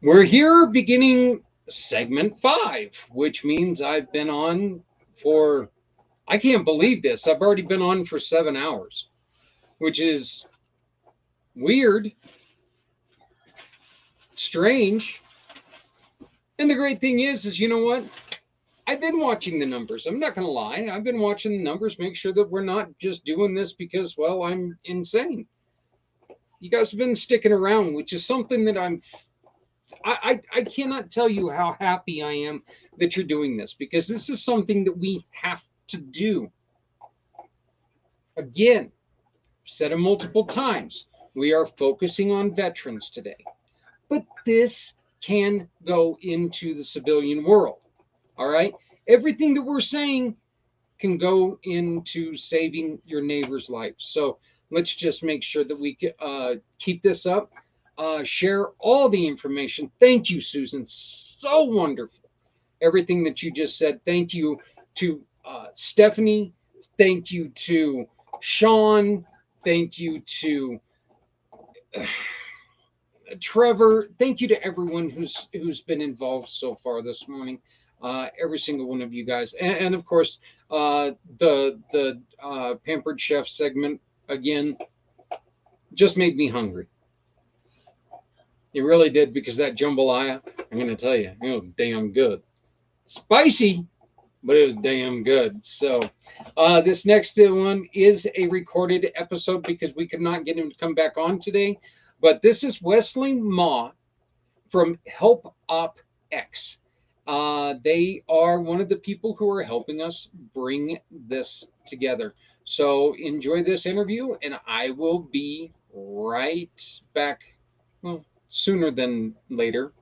We're here beginning segment 5, which means I've been on for, I can't believe this. I've already been on for 7 hours, which is weird, strange. And the great thing is you know what? I've been watching the numbers. I'm not going to lie. I've been watching the numbers, make sure that we're not just doing this because, well, I'm insane. You guys have been sticking around, which is something that I cannot tell you how happy I am that you're doing this because this is something that we have to do. Again, said it multiple times. We are focusing on veterans today, but this can go into the civilian world. All right. Everything that we're saying can go into saving your neighbor's life. So let's just make sure that we keep this up. Share all the information. Thank you, Susan. So wonderful. Everything that you just said. Thank you to Stephanie. Thank you to Sean. Thank you to Trevor. Thank you to everyone who's been involved so far this morning. Every single one of you guys, and of course, the Pampered Chef segment again just made me hungry. It really did because that jambalaya, I'm gonna tell you, it was damn good. Spicy, but it was damn good. So, this next one is a recorded episode because we could not get him to come back on today. But this is Wesley Ma from Help Op X. They are one of the people who are helping us bring this together. So enjoy this interview, and I will be right back. Well, sooner than later,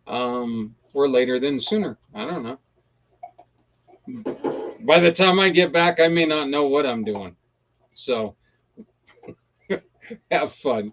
or later than sooner. I don't know. By the time I get back, I may not know what I'm doing. So have fun.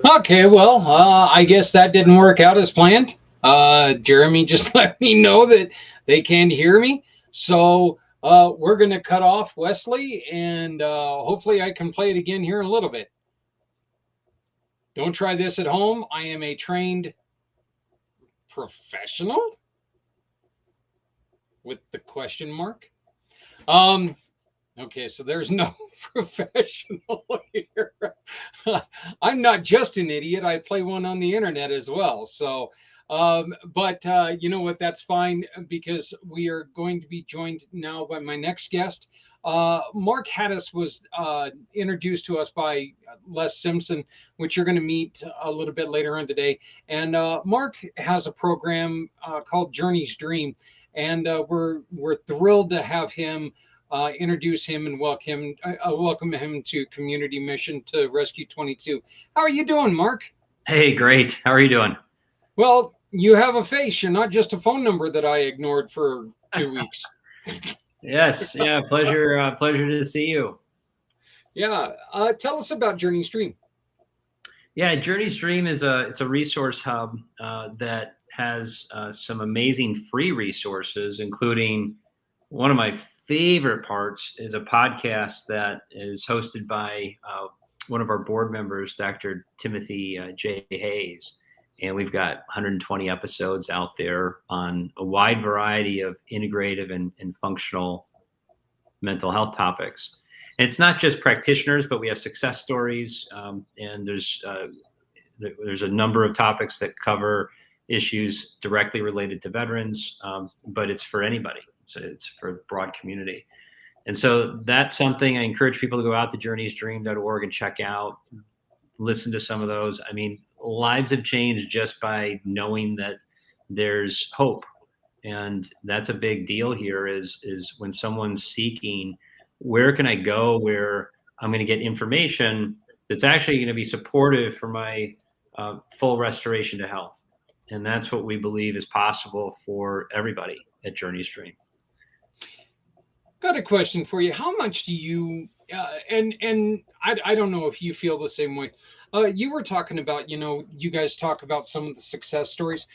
Okay, well, I guess that didn't work out as planned. Jeremy just let me know that they can't hear me. So we're going to cut off Wesley, and hopefully I can play it again here in a little bit. Don't try this at home. I am a trained professional with the question mark. Okay, so there's no professional here. I'm not just an idiot. I play one on the internet as well. So, but you know what? That's fine because we are going to be joined now by my next guest. Mark Haddis was introduced to us by Les Simpson, which you're going to meet a little bit later on today. And Mark has a program called Journey's Dream, and we're thrilled to have him introduce him and welcome him to Community Mission to Rescue 22. How are you doing, Mark? Hey, great. How are you doing? Well, you have a face. You're not just a phone number that I ignored for 2 weeks. Yes. Yeah. Pleasure. Pleasure to see you. Yeah. Tell us about Journey's Dream. Yeah. Journey's Dream is it's a resource hub that has some amazing free resources, including one of my favorite parts is a podcast that is hosted by one of our board members, Dr. Timothy J. Hayes. And we've got 120 episodes out there on a wide variety of integrative and functional mental health topics. And it's not just practitioners, but we have success stories. And there's a number of topics that cover issues directly related to veterans, but it's for anybody. So it's for the broad community. And so that's something I encourage people to go out to journeysdream.org and check out, listen to some of those. I mean, lives have changed just by knowing that there's hope. And that's a big deal here is when someone's seeking, where can I go where I'm going to get information that's actually going to be supportive for my full restoration to health. And that's what we believe is possible for everybody at Journey's Dream. Got a question for you. How much do you and I don't know if you feel the same way. You were talking about, you guys talk about some of the success stories.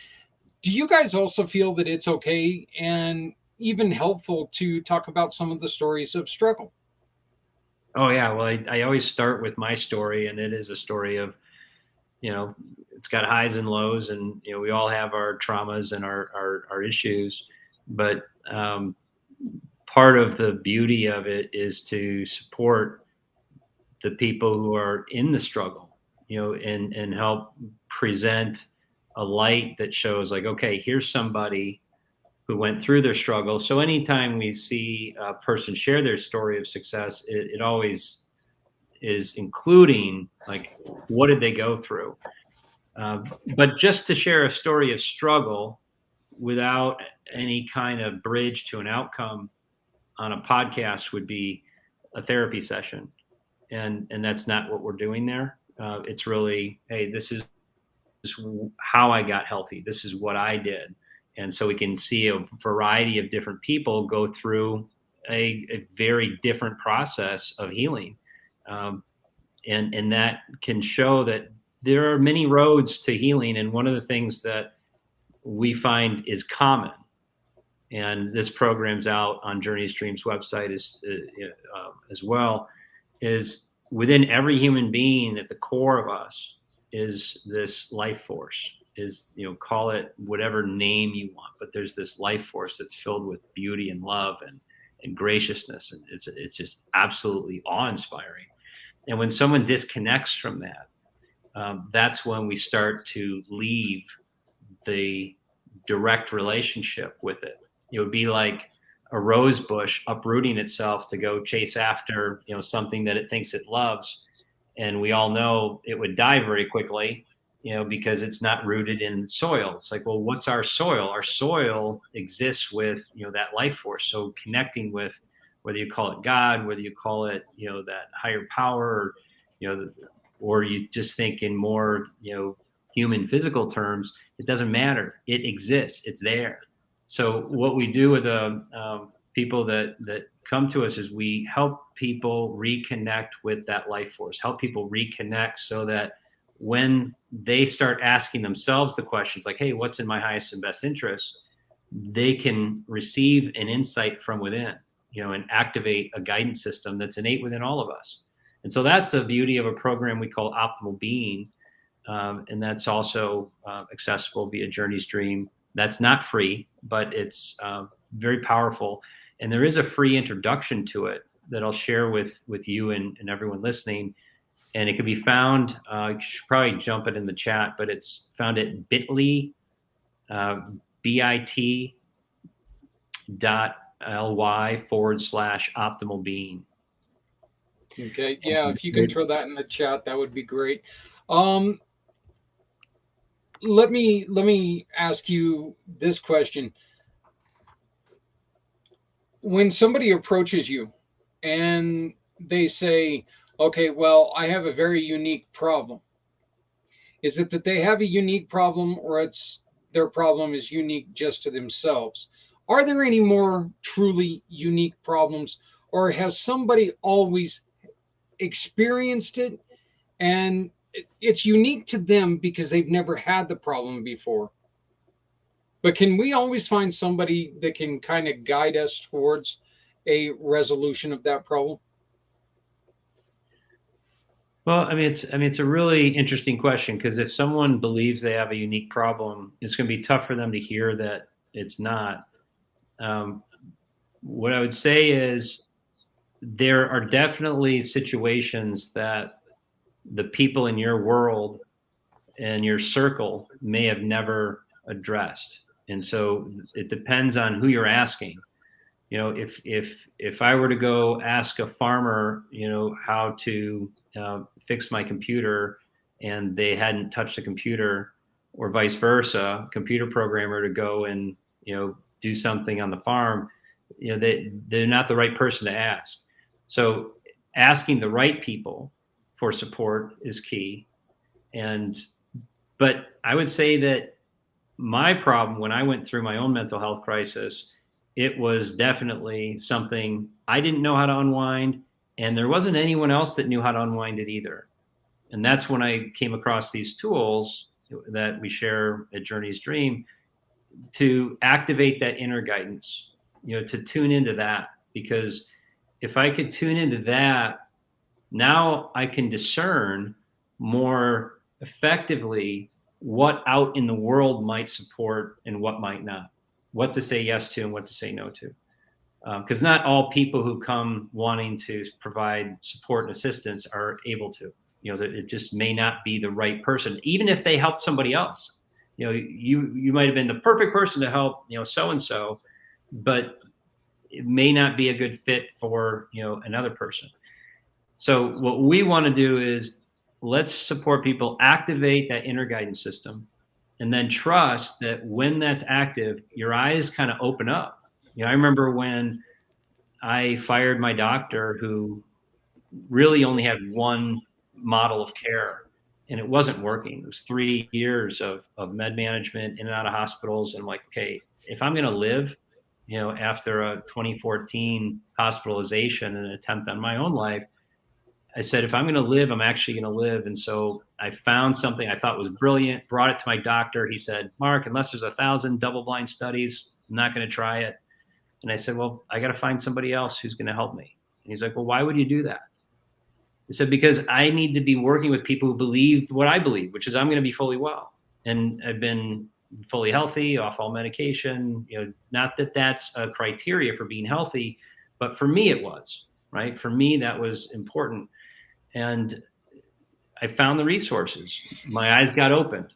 Do you guys also feel that it's okay and even helpful to talk about some of the stories of struggle? Oh yeah, well I always start with my story, and it is a story of, it's got highs and lows, and we all have our traumas and our issues, but part of the beauty of it is to support the people who are in the struggle, and help present a light that shows like, okay, here's somebody who went through their struggle. So anytime we see a person share their story of success, it always is including like, what did they go through? But just to share a story of struggle without any kind of bridge to an outcome on a podcast would be a therapy session. And that's not what we're doing there. It's really, hey, this is how I got healthy. This is what I did. And so we can see a variety of different people go through a very different process of healing. And that can show that there are many roads to healing. And one of the things that we find is common, and this program's out on Journey's Dreams website as well, is within every human being at the core of us is this life force, is, call it whatever name you want, but there's this life force that's filled with beauty and love and graciousness. And it's just absolutely awe-inspiring. And when someone disconnects from that, that's when we start to leave the direct relationship with it. It would be like a rose bush uprooting itself to go chase after, something that it thinks it loves. And we all know it would die very quickly, because it's not rooted in soil. It's like, well, what's our soil? Our soil exists with, that life force. So connecting with, whether you call it God, whether you call it, that higher power, or you just think in more, human physical terms, it doesn't matter. It exists. It's there. So what we do with people that come to us is we help people reconnect with that life force, help people reconnect so that when they start asking themselves the questions like, hey, what's in my highest and best interest, they can receive an insight from within, and activate a guidance system that's innate within all of us. And so that's the beauty of a program we call Optimal Being. And that's also accessible via Journey's Dream. That's not free, but it's very powerful. And there is a free introduction to it that I'll share with you and everyone listening. And it can be found, I should probably jump it in the chat, but it's found at bit.ly, bit.ly/optimal being. Okay. Yeah. If you can throw that in the chat, that would be great. Let me ask you this question. When somebody approaches you and they say, okay, well, I have a very unique problem. Is it that they have a unique problem, or it's their problem is unique just to themselves? Are there any more truly unique problems, or has somebody always experienced it and it's unique to them because they've never had the problem before? But can we always find somebody that can kind of guide us towards a resolution of that problem? Well, it's a really interesting question, because if someone believes they have a unique problem, it's going to be tough for them to hear that it's not. What I would say is there are definitely situations that the people in your world and your circle may have never addressed. And so it depends on who you're asking. If I were to go ask a farmer, how to fix my computer, and they hadn't touched the computer, or vice versa, computer programmer to go and do something on the farm, they're not the right person to ask. So asking the right people for support is key. But I would say that my problem when I went through my own mental health crisis, it was definitely something I didn't know how to unwind, and there wasn't anyone else that knew how to unwind it either. And that's when I came across these tools that we share at Journey's Dream to activate that inner guidance, to tune into that. Because if I could tune into that, now I can discern more effectively what out in the world might support and what might not, what to say yes to and what to say no to. Because not all people who come wanting to provide support and assistance are able to. That it just may not be the right person, even if they help somebody else. You might have been the perfect person to help, so and so, but it may not be a good fit for another person. So what we want to do is let's support people activate that inner guidance system, and then trust that when that's active, your eyes kind of open up. I remember when I fired my doctor, who really only had one model of care, and it wasn't working. It was 3 years of med management in and out of hospitals. And I'm like, okay, if I'm going to live, after a 2014 hospitalization and an attempt on my own life, I said, if I'm going to live, I'm actually going to live. And so I found something I thought was brilliant, brought it to my doctor. He said, Mark, unless there's 1,000 double-blind studies, I'm not going to try it. And I said, well, I got to find somebody else who's going to help me. And he's like, well, why would you do that? I said, because I need to be working with people who believe what I believe, which is I'm going to be fully well. And I've been fully healthy, off all medication. Not that that's a criteria for being healthy, but for me it was, right? For me, that was important. And I found the resources. My eyes got opened.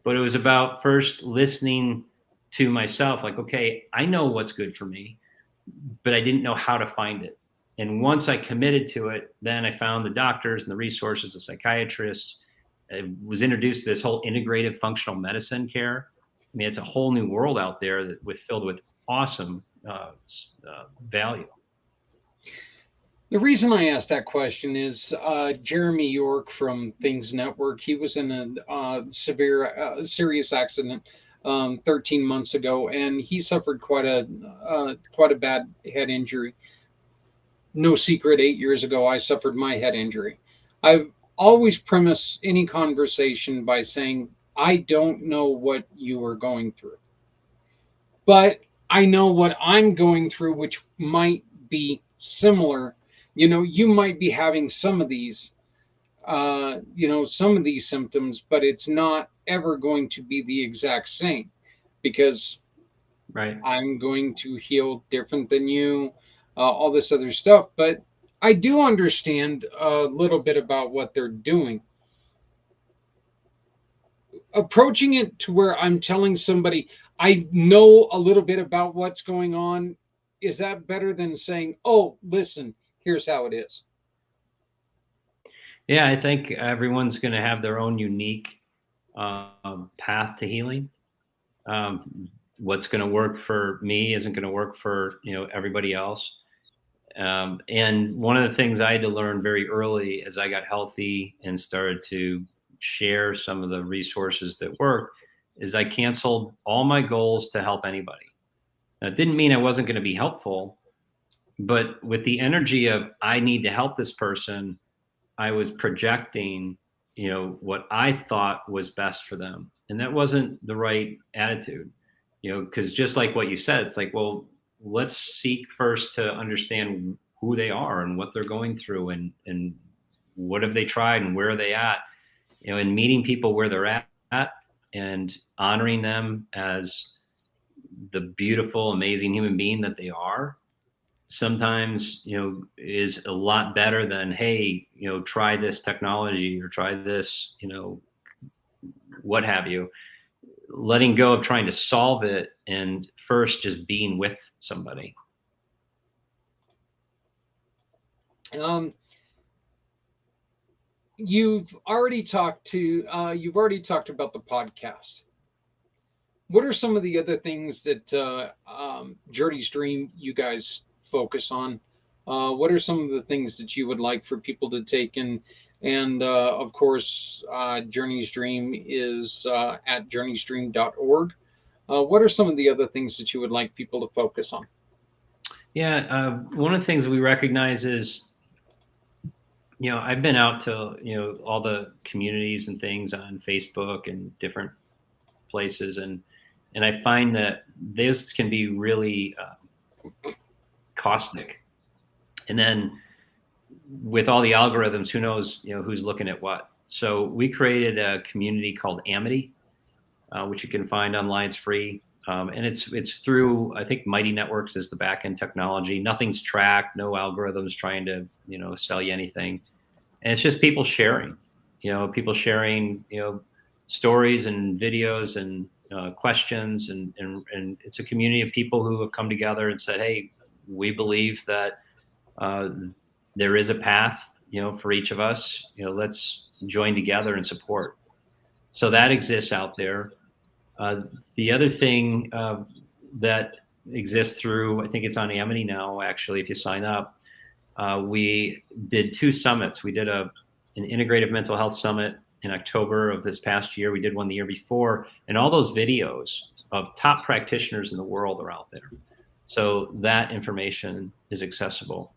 But it was about first listening to myself, like, okay, I know what's good for me, but I didn't know how to find it. And once I committed to it, then I found the doctors and the resources, the psychiatrists. I was introduced to this whole integrative functional medicine care. I mean, it's a whole new world out there filled with awesome value. The reason I asked that question is Jeremy York from Things Network. He was in a serious accident 13 months ago, and he suffered quite a bad head injury. No secret, 8 years ago, I suffered my head injury. I've always premised any conversation by saying, I don't know what you are going through, but I know what I'm going through, which might be similar. You might be having some of these symptoms, but it's not ever going to be the exact same because Right. I'm going to heal different than you, all this other stuff. But I do understand a little bit about what they're doing. Approaching it to where I'm telling somebody I know a little bit about what's going on, is that better than saying, oh, listen, here's how it is? Yeah, I think everyone's going to have their own unique path to healing. What's going to work for me isn't going to work for everybody else. And one of the things I had to learn very early as I got healthy and started to share some of the resources that work is I canceled all my goals to help anybody. Now, it didn't mean I wasn't going to be helpful, but with the energy of I need to help this person, I was projecting, what I thought was best for them. And that wasn't the right attitude, because just like what you said, it's like, well, let's seek first to understand who they are and what they're going through and what have they tried and where are they at, and meeting people where they're at and honoring them as the beautiful, amazing human being that they are sometimes is a lot better than, hey, try this technology or try this, what have you. Letting go of trying to solve it and first just being with somebody. Um, you've already talked about the podcast. What are some of the other things that Journey's Dream you guys focus on? What are some of the things that you would like for people to take in? And of course, Journey's Dream is at journeysdream.org. What are some of the other things that you would like people to focus on? Yeah, one of the things we recognize is, I've been out to all the communities and things on Facebook and different places, and I find that this can be really caustic. And then with all the algorithms, who knows, who's looking at what. So we created a community called Amity, which you can find online. It's free. And it's through, I think Mighty Networks is the back end technology. Nothing's tracked, no algorithms trying to, sell you anything. And it's just people sharing, stories and videos and questions. And it's a community of people who have come together and said, hey, we believe that there is a path, for each of us, let's join together and support. So that exists out there. The other thing that exists through, I think it's on Amity now, actually, if you sign up, we did 2 summits. We did an integrative mental health summit in October of this past year. We did one the year before, and all those videos of top practitioners in the world are out there. So that information is accessible.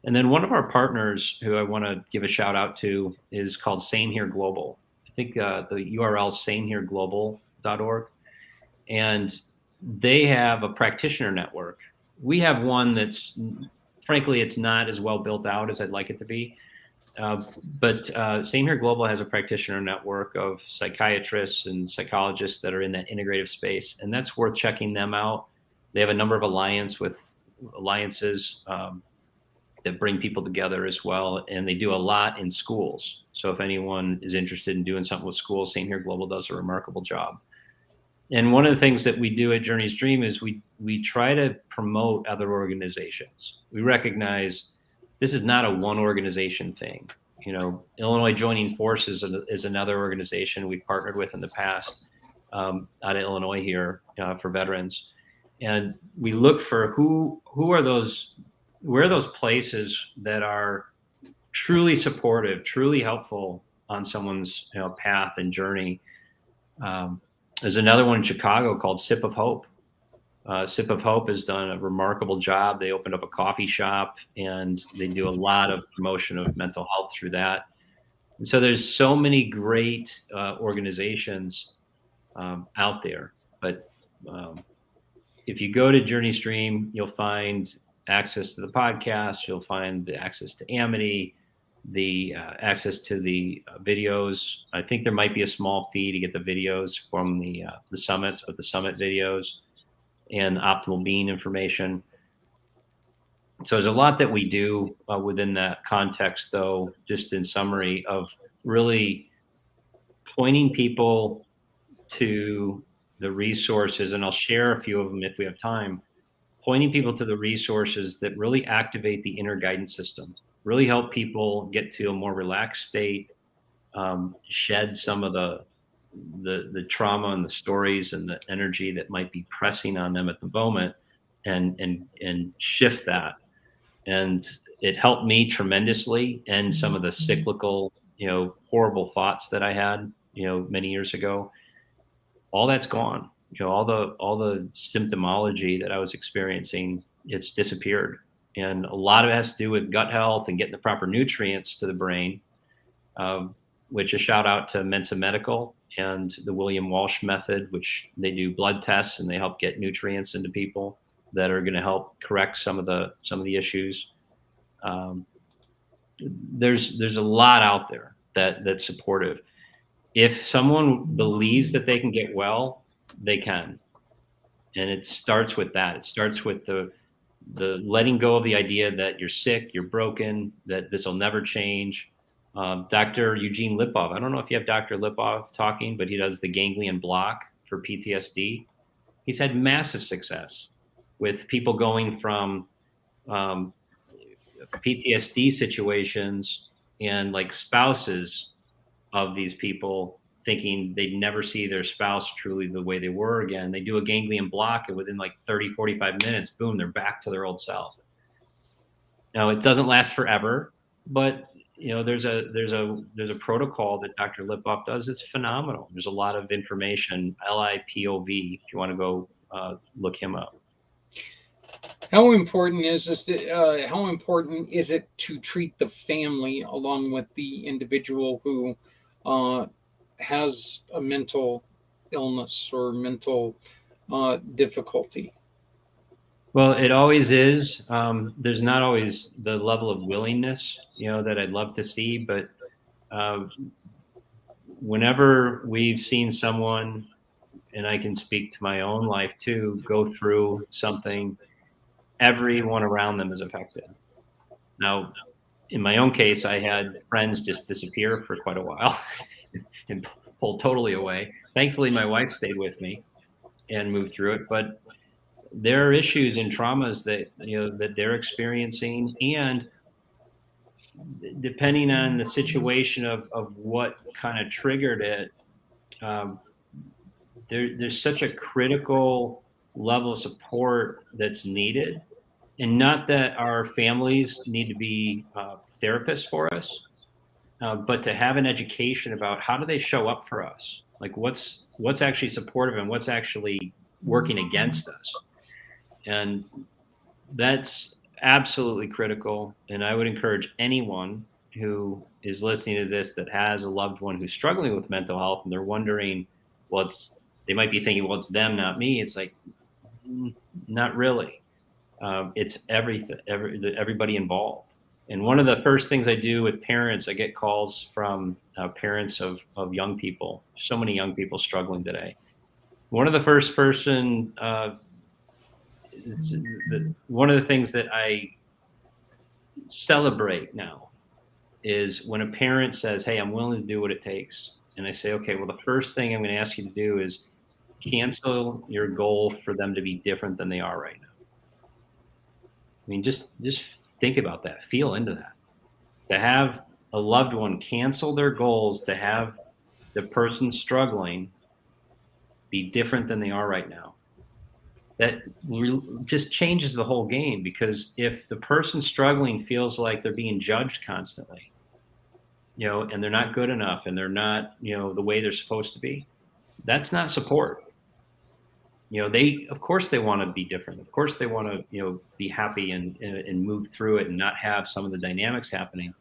And then one of our partners who I want to give a shout out to is called Same Here Global. I think the URL is samehereglobal.org. And they have a practitioner network. We have one that's, frankly, it's not as well built out as I'd like it to be. But Same Here Global has a practitioner network of psychiatrists and psychologists that are in that integrative space. And that's worth checking them out. They have a number of alliances that bring people together as well. And they do a lot in schools. So if anyone is interested in doing something with schools, Same Here Global does a remarkable job. And one of the things that we do at Journey's Dream is we try to promote other organizations. We recognize this is not a one organization thing. Illinois Joining Forces is another organization we've partnered with in the past out of Illinois here for veterans. And we look for where are those places that are truly supportive, truly helpful on someone's path and journey. There's another one in Chicago called Sip of Hope. Sip of Hope has done a remarkable job. They opened up a coffee shop and they do a lot of promotion of mental health through that. And so there's so many great organizations out there. But if you go to Journey Stream, you'll find access to the podcast. You'll find the access to Amity, the access to the videos. I think there might be a small fee to get the videos from the summits, but the summit videos and optimal being information. So there's a lot that we do within that context, though, just in summary of really pointing people to the resources, and I'll share a few of them if we have time, pointing people to the resources that really activate the inner guidance system, really help people get to a more relaxed state, shed some of the trauma and the stories and the energy that might be pressing on them at the moment, and shift that. And it helped me tremendously end some of the cyclical, horrible thoughts that I had, many years ago. All that's gone. All the symptomology that I was experiencing, it's disappeared. And a lot of it has to do with gut health and getting the proper nutrients to the brain, which a shout out to Mensa Medical and the William Walsh method, which they do blood tests and they help get nutrients into people that are going to help correct some of the issues. There's a lot out there that's supportive. If someone believes that they can get well, they can. And it starts with that. It starts with the letting go of the idea that you're sick, you're broken, that this will never change. Dr. Eugene Lipov, I don't know if you have Dr. Lipov talking, but he does the ganglion block for PTSD. He's had massive success with people going from PTSD situations and like spouses of these people thinking they'd never see their spouse truly the way they were again. They do a ganglion block and within like 30, 45 minutes, boom, they're back to their old self. Now it doesn't last forever, but there's a protocol that Dr. Lipov does. It's phenomenal. There's a lot of information, LIPOV, if you want to go look him up. How important is it to treat the family along with the individual who has a mental illness or mental difficulty? Well, it always is. There's not always the level of willingness, that I'd love to see, but whenever we've seen someone, and I can speak to my own life too, go through something, everyone around them is affected. Now, in my own case, I had friends just disappear for quite a while and pull totally away. Thankfully, my wife stayed with me and moved through it, but there are issues and traumas that that they're experiencing, and depending on the situation of what kind of triggered it, there's such a critical level of support that's needed. And not that our families need to be therapists for us, but to have an education about how do they show up for us, like what's actually supportive and what's actually working against us. And that's absolutely critical. And I would encourage anyone who is listening to this that has a loved one who's struggling with mental health and they're wondering, they might be thinking, well, it's them, not me. It's like, not really. It's everybody involved. And one of the first things I do with parents, I get calls from parents of young people, so many young people struggling today. One of the first person, one of the things that I celebrate now is when a parent says, hey, I'm willing to do what it takes. And I say, okay, well, the first thing I'm going to ask you to do is cancel your goal for them to be different than they are right now. I mean, just think about that. Feel into that. To have a loved one cancel their goals to have the person struggling be different than they are right now. That just changes the whole game, because if the person struggling feels like they're being judged constantly, and they're not good enough and they're not, the way they're supposed to be, That's not support. They, of course, they want to be different. Of course, they want to, be happy and move through it and not have some of the dynamics happening.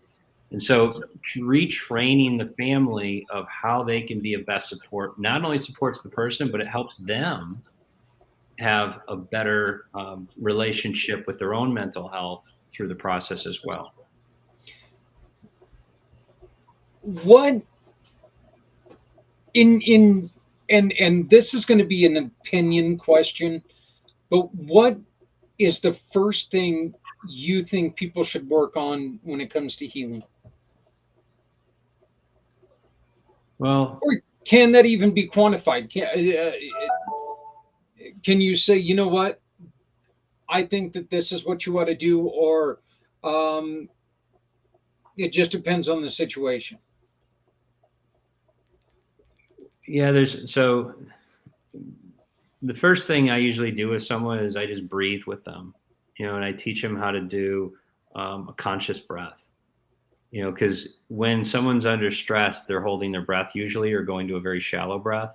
And so retraining the family of how they can be a best support not only supports the person, but it helps them have a better relationship with their own mental health through the process as well. What in and this is going to be an opinion question, but what is the first thing you think people should work on when it comes to healing? Well, Or can that even be quantified? Can you say, you know what, I think that this is what you ought to do, or um, it just depends on the situation? yeah, so the first thing I usually do with someone is I just breathe with them, and I teach them how to do a conscious breath, because when someone's under stress, they're holding their breath usually or going to a very shallow breath.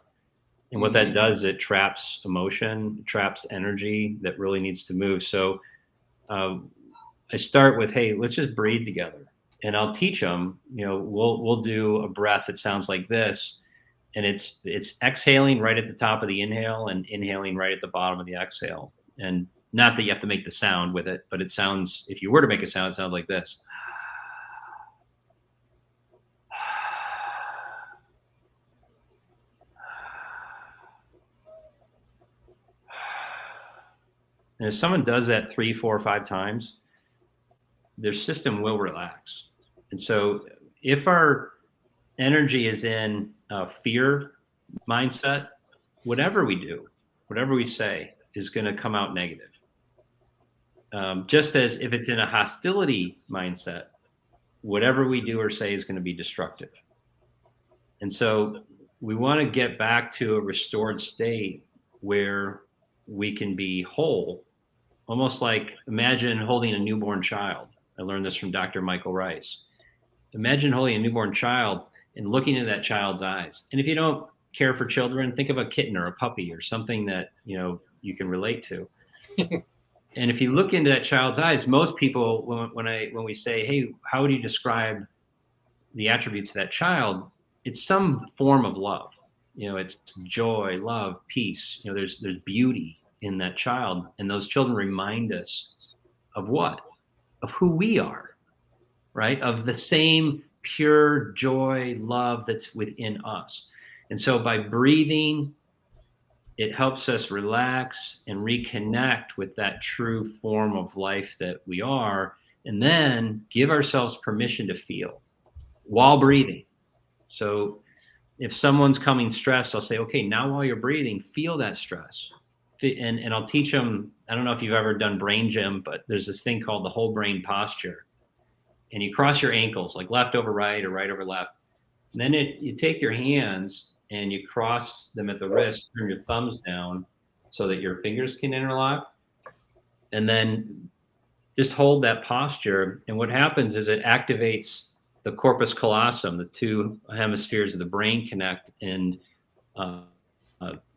And what that does, it traps emotion, traps energy that really needs to move. So I start with, hey, let's just breathe together. And I'll teach them, we'll do a breath that sounds like this. And it's exhaling right at the top of the inhale and inhaling right at the bottom of the exhale. And not that you have to make the sound with it, but it sounds, if you were to make a sound, it sounds like this. And if someone does that 3, 4, 5 times, their system will relax. And so if our energy is in fear mindset, whatever we do, whatever we say is going to come out negative. Just as if it's in a hostility mindset, whatever we do or say is going to be destructive. And so we want to get back to a restored state where we can be whole, almost like imagine holding a newborn child. I learned this from Dr. Michael Rice. Imagine holding a newborn child and looking into that child's eyes. And if you don't care for children, think of a kitten or a puppy or something that you can relate to. And if you look into that child's eyes, most people, when we say, hey, how would you describe the attributes of that child? It's some form of love. It's joy, love, peace. There's beauty in that child. And those children remind us of what? Of who we are, right? Of the same pure joy, love that's within us. And so by breathing, it helps us relax and reconnect with that true form of life that we are, and then give ourselves permission to feel while breathing. So if someone's coming stressed, I'll say, okay, now while you're breathing, feel that stress. And I'll teach them, I don't know if you've ever done brain gym, but there's this thing called the whole brain posture. And you cross your ankles, like left over right or right over left. And then you take your hands and you cross them at the wrist, turn your thumbs down so that your fingers can interlock. And then just hold that posture. And what happens is it activates the corpus callosum, the two hemispheres of the brain connect, and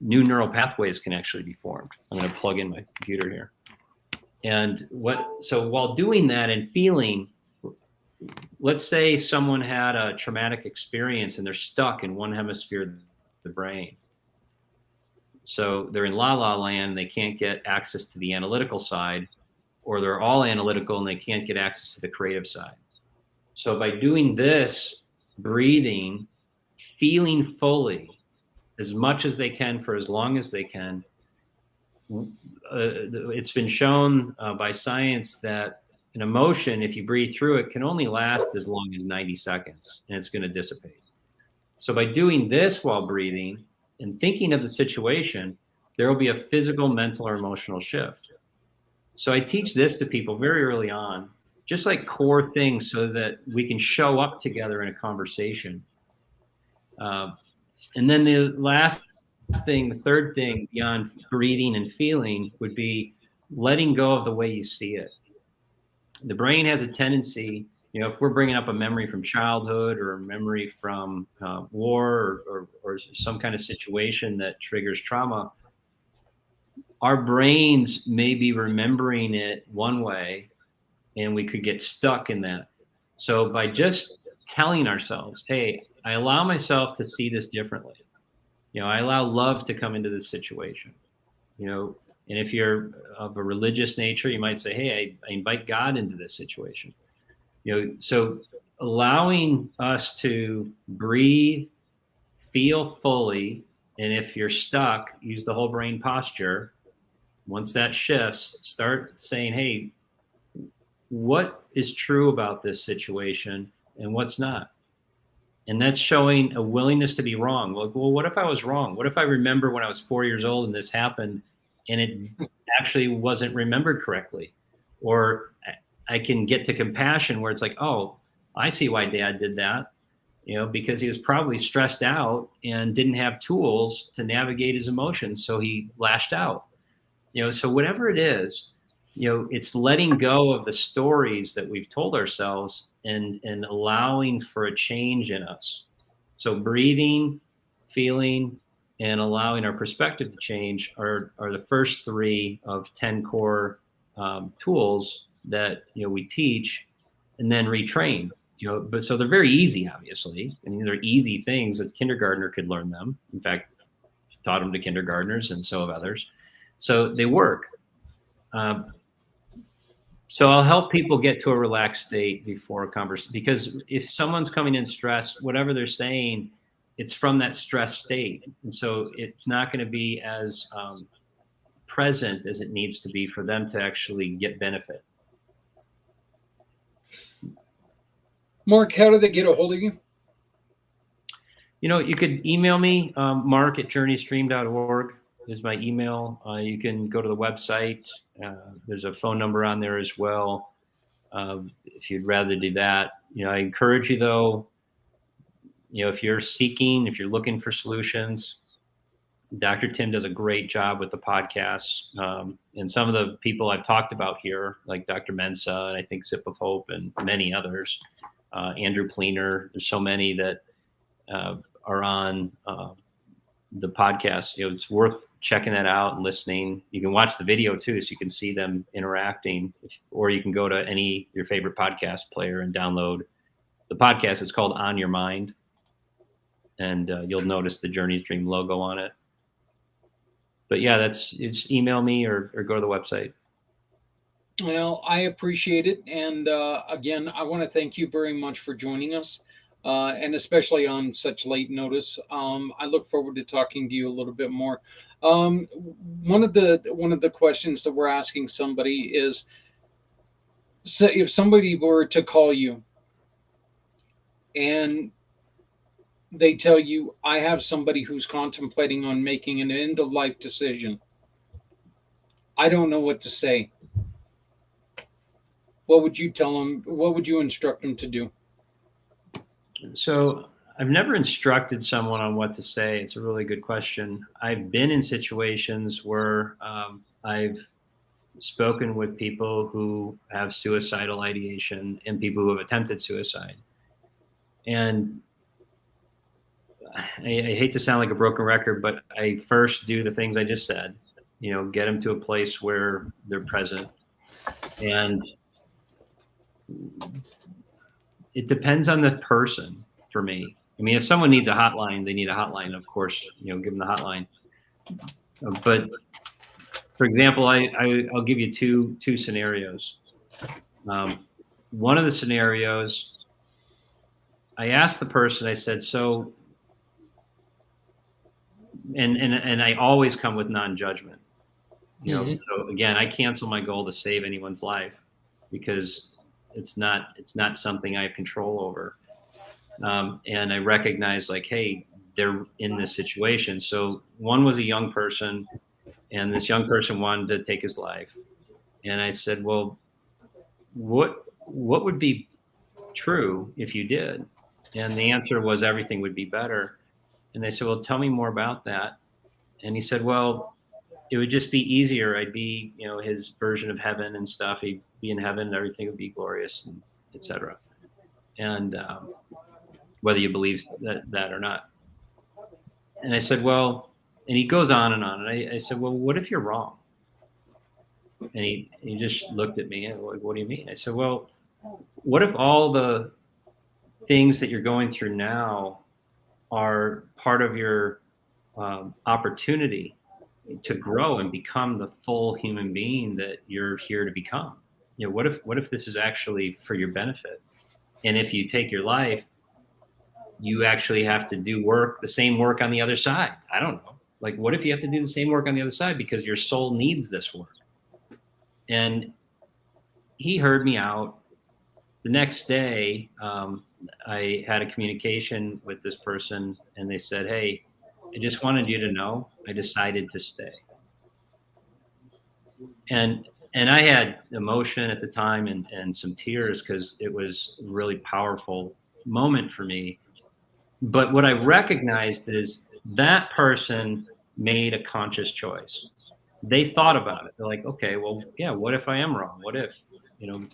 new neural pathways can actually be formed. I'm going to plug in my computer here. And so while doing that and feeling, let's say someone had a traumatic experience and they're stuck in one hemisphere of the brain. So they're in la la land, they can't get access to the analytical side, or they're all analytical and they can't get access to the creative side. So by doing this, breathing, feeling fully as much as they can for as long as they can, it's been shown by science that an emotion, if you breathe through it, can only last as long as 90 seconds and it's going to dissipate. So by doing this while breathing and thinking of the situation, there will be a physical, mental, or emotional shift. So I teach this to people very early on, just like core things so that we can show up together in a conversation. And then the last thing, the third thing beyond breathing and feeling would be letting go of the way you see it. The brain has a tendency, if we're bringing up a memory from childhood or a memory from war or some kind of situation that triggers trauma, our brains may be remembering it one way, and we could get stuck in that. So by just telling ourselves, hey, I allow myself to see this differently. I allow love to come into this situation. And if you're of a religious nature, you might say, hey, I invite God into this situation. So allowing us to breathe, feel fully, and if you're stuck, use the whole brain posture. Once that shifts, start saying, hey, what is true about this situation and what's not? And that's showing a willingness to be wrong. Like, well, what if I was wrong? What if I remember when I was 4 years old and this happened and it actually wasn't remembered correctly? Or I can get to compassion where it's like, oh, I see why Dad did that, because he was probably stressed out and didn't have tools to navigate his emotions. So he lashed out. So whatever it is, it's letting go of the stories that we've told ourselves and allowing for a change in us. So breathing, feeling, and allowing our perspective to change are the first 3 of 10 core tools that we teach and then retrain. But so they're very easy, obviously. I mean, they're easy things that kindergartner could learn them. In fact, taught them to kindergartners, and so have others. So they work. So I'll help people get to a relaxed state before a conversation, because if someone's coming in stressed, whatever they're saying, it's from that stress state. And so it's not going to be as present as it needs to be for them to actually get benefit. Mark, how do they get a hold of you? You could email me, mark@journeystream.org is my email. You can go to the website. There's a phone number on there as well. If you'd rather do that, I encourage you though, if you're looking for solutions, Dr. Tim does a great job with the podcasts. And some of the people I've talked about here, like Dr. Mensa, and I think Sip of Hope and many others, Andrew Pleener, there's so many that are on the podcast. It's worth checking that out and listening. You can watch the video too, so you can see them interacting, or you can go to your favorite podcast player and download the podcast. It's called On Your Mind, and you'll notice the Journey Dream logo on it. But yeah, it's email me or go to the website. Well, I appreciate it. And again, I want to thank you very much for joining us. And especially on such late notice. I look forward to talking to you a little bit more. One of the questions that we're asking somebody is, so if somebody were to call you and they tell you, I have somebody who's contemplating on making an end of life decision, I don't know what to say. What would you tell them? What would you instruct them to do? So I've never instructed someone on what to say. It's a really good question. I've been in situations where I've spoken with people who have suicidal ideation and people who have attempted suicide. And I hate to sound like a broken record, but I first do the things I just said, get them to a place where they're present. And it depends on the person for me. I mean, if someone needs a hotline, they need a hotline, of course, give them the hotline. But for example, I'll give you two scenarios. One of the scenarios, I asked the person, I said, so, and I always come with non-judgment. So again, I cancel my goal to save anyone's life because it's not something I have control over. And I recognize, like, hey, they're in this situation. So one was a young person, and this young person wanted to take his life. And I said, well, what would be true if you did? And the answer was everything would be better. And they said, well, tell me more about that. And he said, well, it would just be easier. I'd be, his version of heaven and stuff. He'd be in heaven and everything would be glorious, and et cetera. and whether you believe that or not. And I said, well, and he goes on and on. And I said, well, what if you're wrong? And he just looked at me and like, what do you mean? I said, well, what if all the things that you're going through now are part of your opportunity to grow and become the full human being that you're here to become? You know, what if this is actually for your benefit? And if you take your life, you actually have to do work, the same work on the other side. I don't know. Like, what if you have to do the same work on the other side because your soul needs this work? And he heard me out. The next day, I had a communication with this person, and they said, "Hey, I just wanted you to know I decided to stay." And I had emotion at the time and some tears because it was a really powerful moment for me. But what I recognized is that person made a conscious choice. They thought about it. They're like, okay, well, yeah, what if I am wrong? What if,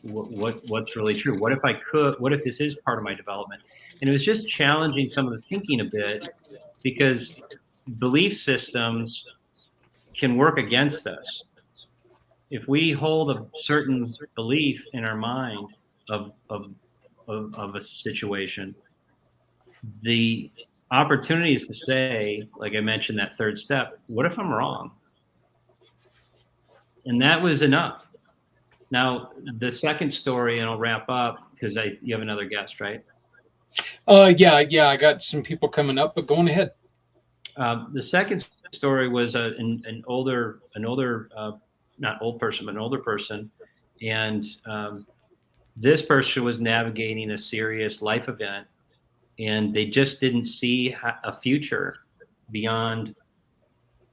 what's really true? What if I could, what if this is part of my development? And it was just challenging some of the thinking a bit because belief systems can work against us. If we hold a certain belief in our mind of, of, of a situation, the opportunity is to say, like I mentioned, that third step, what if I'm wrong? And that was enough. Now, the second story, and I'll wrap up because you have another guest, right? Yeah, I got some people coming up, but going ahead. The second story was an older, not old person, but an older person, and this person was navigating a serious life event, and they just didn't see a future beyond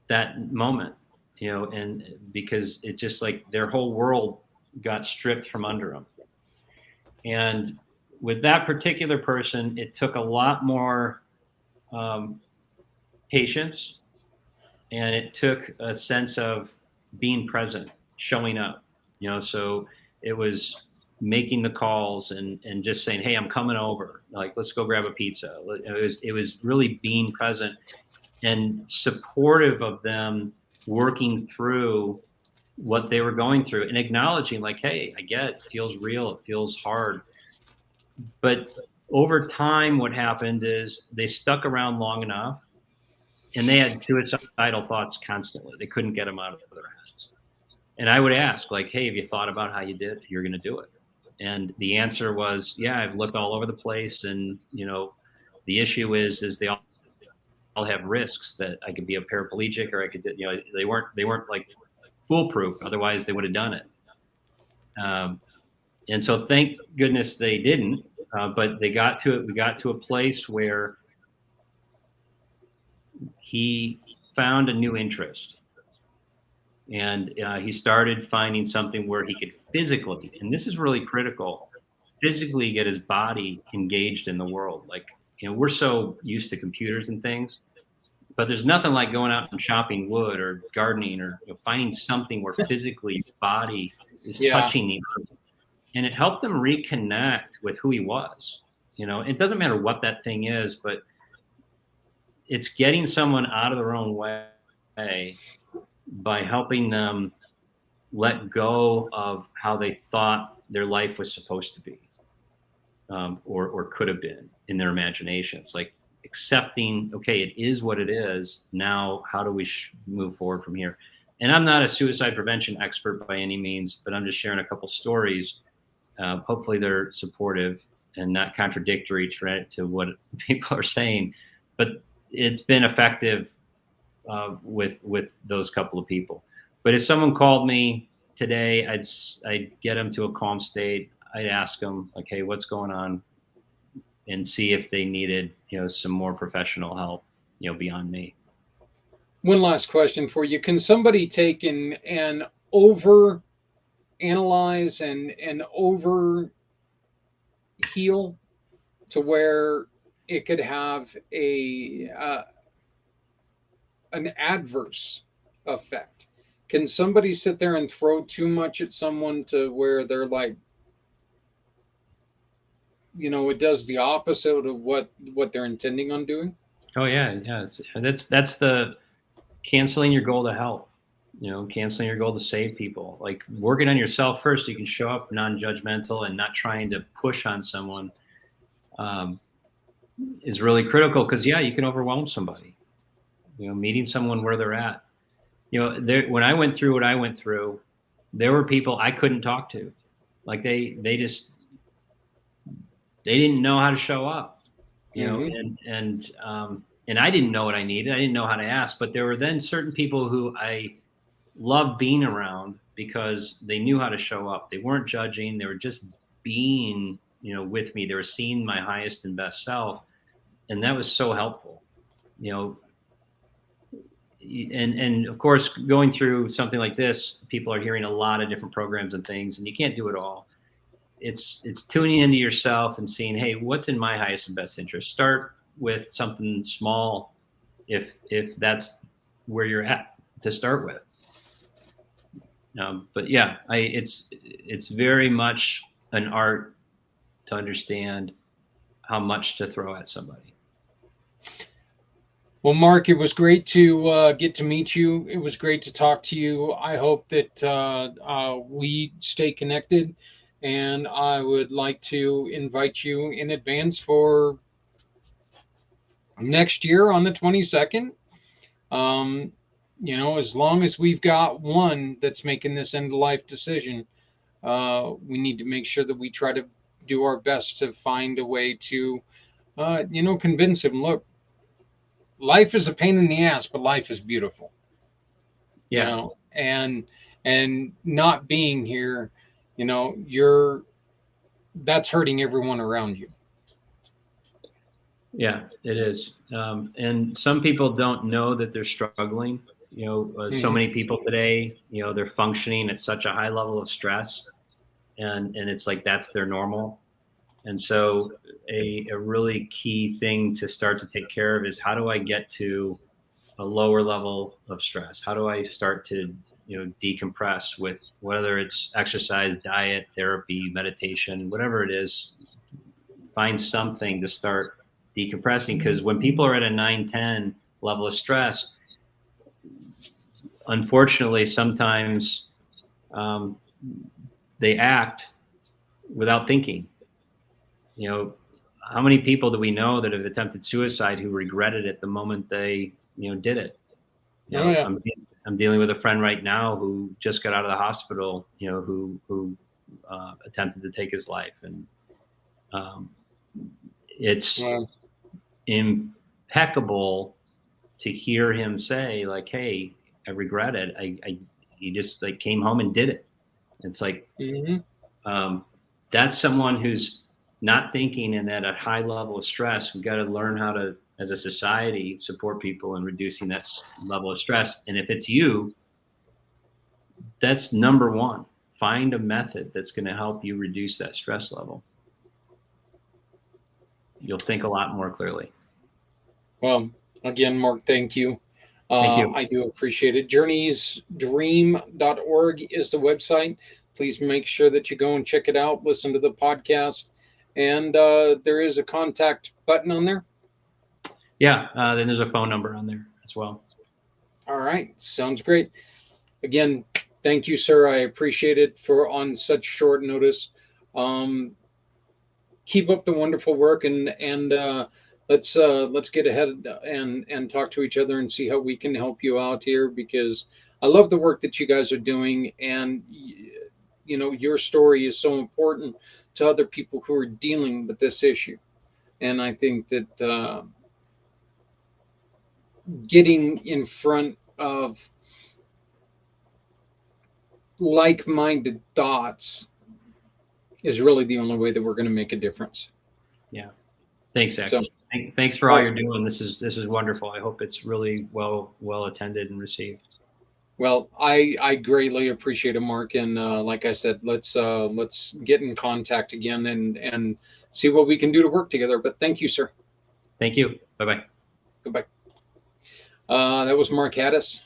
that moment, and because it just like their whole world got stripped from under them. And with that particular person, it took a lot more um, patience, and it took a sense of being present, showing up. So it was making the calls and just saying, "Hey, I'm coming over. Like, let's go grab a pizza." It was really being present and supportive of them working through what they were going through and acknowledging, like, "Hey, I get it. It feels real. It feels hard." But over time, what happened is they stuck around long enough and they had suicidal thoughts constantly. They couldn't get them out of their heads. And I would ask, like, "Hey, have you thought about how you're going to do it?" And the answer was, "Yeah, I've looked all over the place. And, the issue is they all have risks that I could be a paraplegic or I could, they weren't like foolproof. Otherwise they would have done it." And so thank goodness they didn't. But they got to it. We got to a place where he found a new interest, and he started finding something where he could physically, and this is really critical, physically get his body engaged in the world. Like, we're so used to computers and things, but there's nothing like going out and chopping wood or gardening or finding something where physically your body is Yeah. touching the earth. And it helped him reconnect with who he was. It doesn't matter what that thing is, but it's getting someone out of their own way by helping them let go of how they thought their life was supposed to be, or could have been in their imagination. It's like accepting, okay, it is what it is. Now, how do we move forward from here? And I'm not a suicide prevention expert by any means, but I'm just sharing a couple stories. Hopefully they're supportive and not contradictory to what people are saying, but it's been effective with those couple of people. But if someone called me today, I'd get them to a calm state. I'd ask them, like, "Hey, what's going on?" and see if they needed, some more professional help, beyond me. One last question for you. Can somebody take and over analyze and over heal to where it could have an adverse effect? Can somebody sit there and throw too much at someone to where they're like, it does the opposite of what they're intending on doing. Oh yeah, yeah. That's the canceling your goal to help. Canceling your goal to save people. Like working on yourself first, so you can show up non-judgmental and not trying to push on someone, um, is really critical. Because yeah, you can overwhelm somebody. Meeting someone where they're at. When I went through what I went through, there were people I couldn't talk to. Like they didn't know how to show up. Hmm. And I didn't know what I needed. I didn't know how to ask. But there were then certain people who I loved being around because they knew how to show up. They weren't judging. They were just being, with me. They were seeing my highest and best self, and that was so helpful. You know, and of course, going through something like this, people are hearing a lot of different programs and things, and you can't do it all. It's tuning into yourself and seeing, hey, what's in my highest and best interest. Start with something small, if that's where you're at to start with. But yeah, it's very much an art to understand how much to throw at somebody. Well, Mark, it was great to get to meet you. It was great to talk to you. I hope that we stay connected, and I would like to invite you in advance for next year on the 22nd. Um, as long as we've got one that's making this end of life decision, we need to make sure that we try to do our best to find a way to, convince him. Look, life is a pain in the ass, but life is beautiful. Yeah, And not being here, you're that's hurting everyone around you. yeah, it is. And some people don't know that they're struggling. So Hmm. many people today, they're functioning at such a high level of stress, and it's like that's their normal. And so, a really key thing to start to take care of is how do I get to a lower level of stress? How do I start to decompress with whether it's exercise, diet, therapy, meditation, whatever it is? Find something to start decompressing, because when people are at a 9-10 level of stress, unfortunately, sometimes um, they act without thinking. You know, how many people do we know that have attempted suicide who regretted it the moment they did it? Oh yeah. I'm dealing with a friend right now who just got out of the hospital, who attempted to take his life, and um, it's Well, impeccable to hear him say like, "Hey, I regret it. He just like came home and did it." It's like hmm. um, that's someone who's not thinking and at a high level of stress. We've got to learn how to, as a society, support people in reducing that level of stress. And if it's you, that's number one. Find a method that's going to help you reduce that stress level. You'll think a lot more clearly. Well, again, Mark, thank you. Thank you. I do appreciate it. Journeysdream.org is the website. Please make sure that you go and check it out, listen to the podcast, and there is a contact button on there. Yeah. Then there's a phone number on there as well. All right, sounds great. Again, thank you, sir. I appreciate it for on such short notice. Um, Keep up the wonderful work, and let's get ahead and talk to each other and see how we can help you out here, because I love the work that you guys are doing, and your story is so important to other people who are dealing with this issue. And I think that getting in front of like-minded thoughts is really the only way that we're going to make a difference. Yeah. Thanks, Zach. So, Thanks for all well, you're doing. This is wonderful. I hope it's really well attended and received. well, I greatly appreciate it, Mark. And like I said, let's get in contact again and see what we can do to work together. But thank you, sir. Thank you. Bye bye. Goodbye. That was Mark Haddis.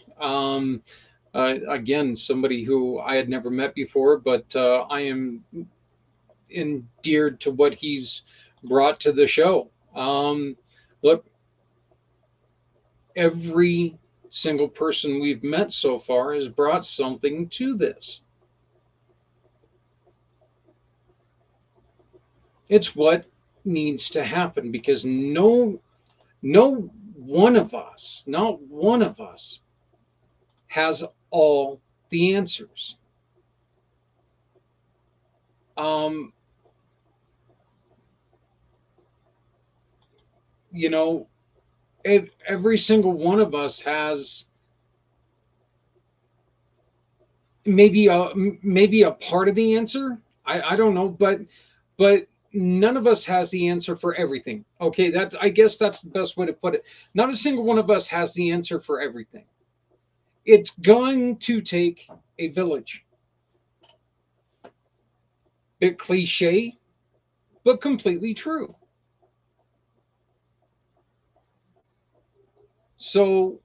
Again, somebody who I had never met before, but I am endeared to what he's brought to the show. Look, every single person we've met so far has brought something to this. It's what needs to happen because no one of us, not one of us, has all the answers. Um, you know, every single one of us has maybe a part of the answer. I don't know, but none of us has the answer for everything. Okay, that's I guess that's the best way to put it. Not a single one of us has the answer for everything. It's going to take a village. Bit cliche, but completely true. So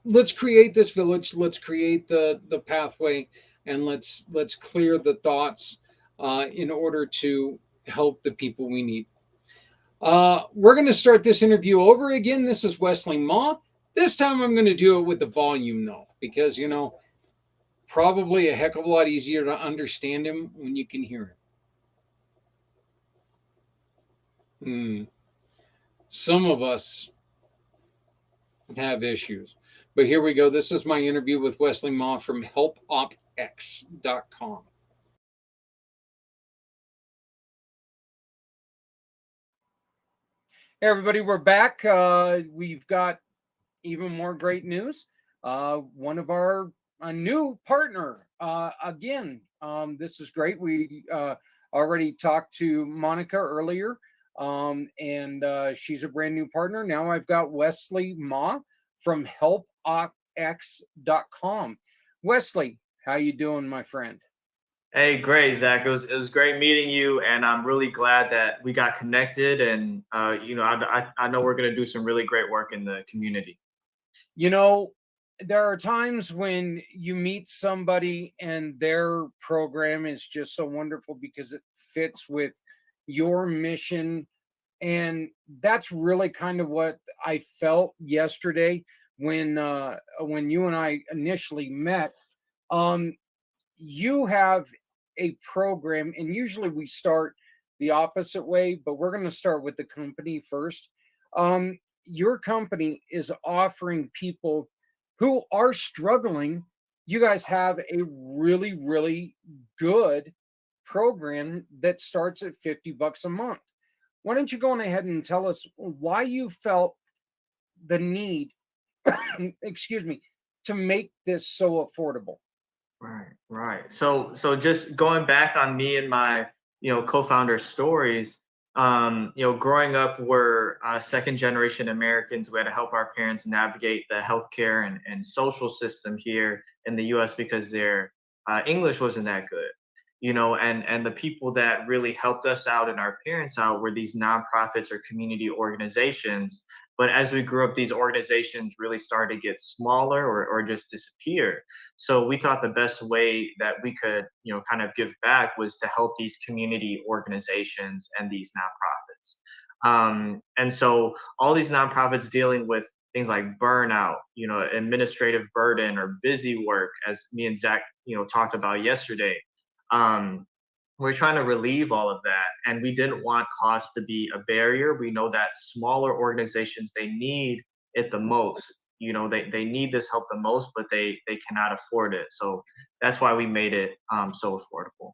let's create this village. Let's create the pathway, and let's clear the thoughts in order to help the people we need. We're going to start this interview over again. This is Wesley Ma. This time I'm going to do it with the volume though, because probably a heck of a lot easier to understand him when you can hear him. Some of us have issues. But here we go. This is my interview with Wesley Ma from helpopx.com. Hey, everybody, we're back. We've got even more great news. One of our a new partner again. This is great. We already talked to Monica earlier, and she's a brand new partner. Now I've got Wesley Ma from helpopx.com. Wesley, how you doing, my friend? Hey, great, Zach. It was great meeting you, and I'm really glad that we got connected. And I know we're gonna do some really great work in the community. You know, there are times when you meet somebody and their program is just so wonderful because it fits with your mission. And that's really kind of what I felt yesterday when you and I initially met. Um, you have a program, and usually we start the opposite way, but we're going to start with the company first. Your company is offering people who are struggling. You guys have a really, really good program that starts at $50 a month. Why don't you go on ahead and tell us why you felt the need, excuse me, to make this so affordable? Right, right. So just going back on me and my, co-founder stories, growing up, we're second generation Americans. We had to help our parents navigate the healthcare and social system here in the US because their English wasn't that good. And the people that really helped us out and our parents out were these nonprofits or community organizations. But as we grew up, these organizations really started to get smaller or just disappear. So we thought the best way that we could, kind of give back was to help these community organizations and these nonprofits. And so all these nonprofits dealing with things like burnout, administrative burden or busy work, as me and Zach, talked about yesterday. Um, we're trying to relieve all of that, and we didn't want cost to be a barrier. We know that smaller organizations, they need it the most. They need this help the most, but they cannot afford it. So that's why we made it so affordable.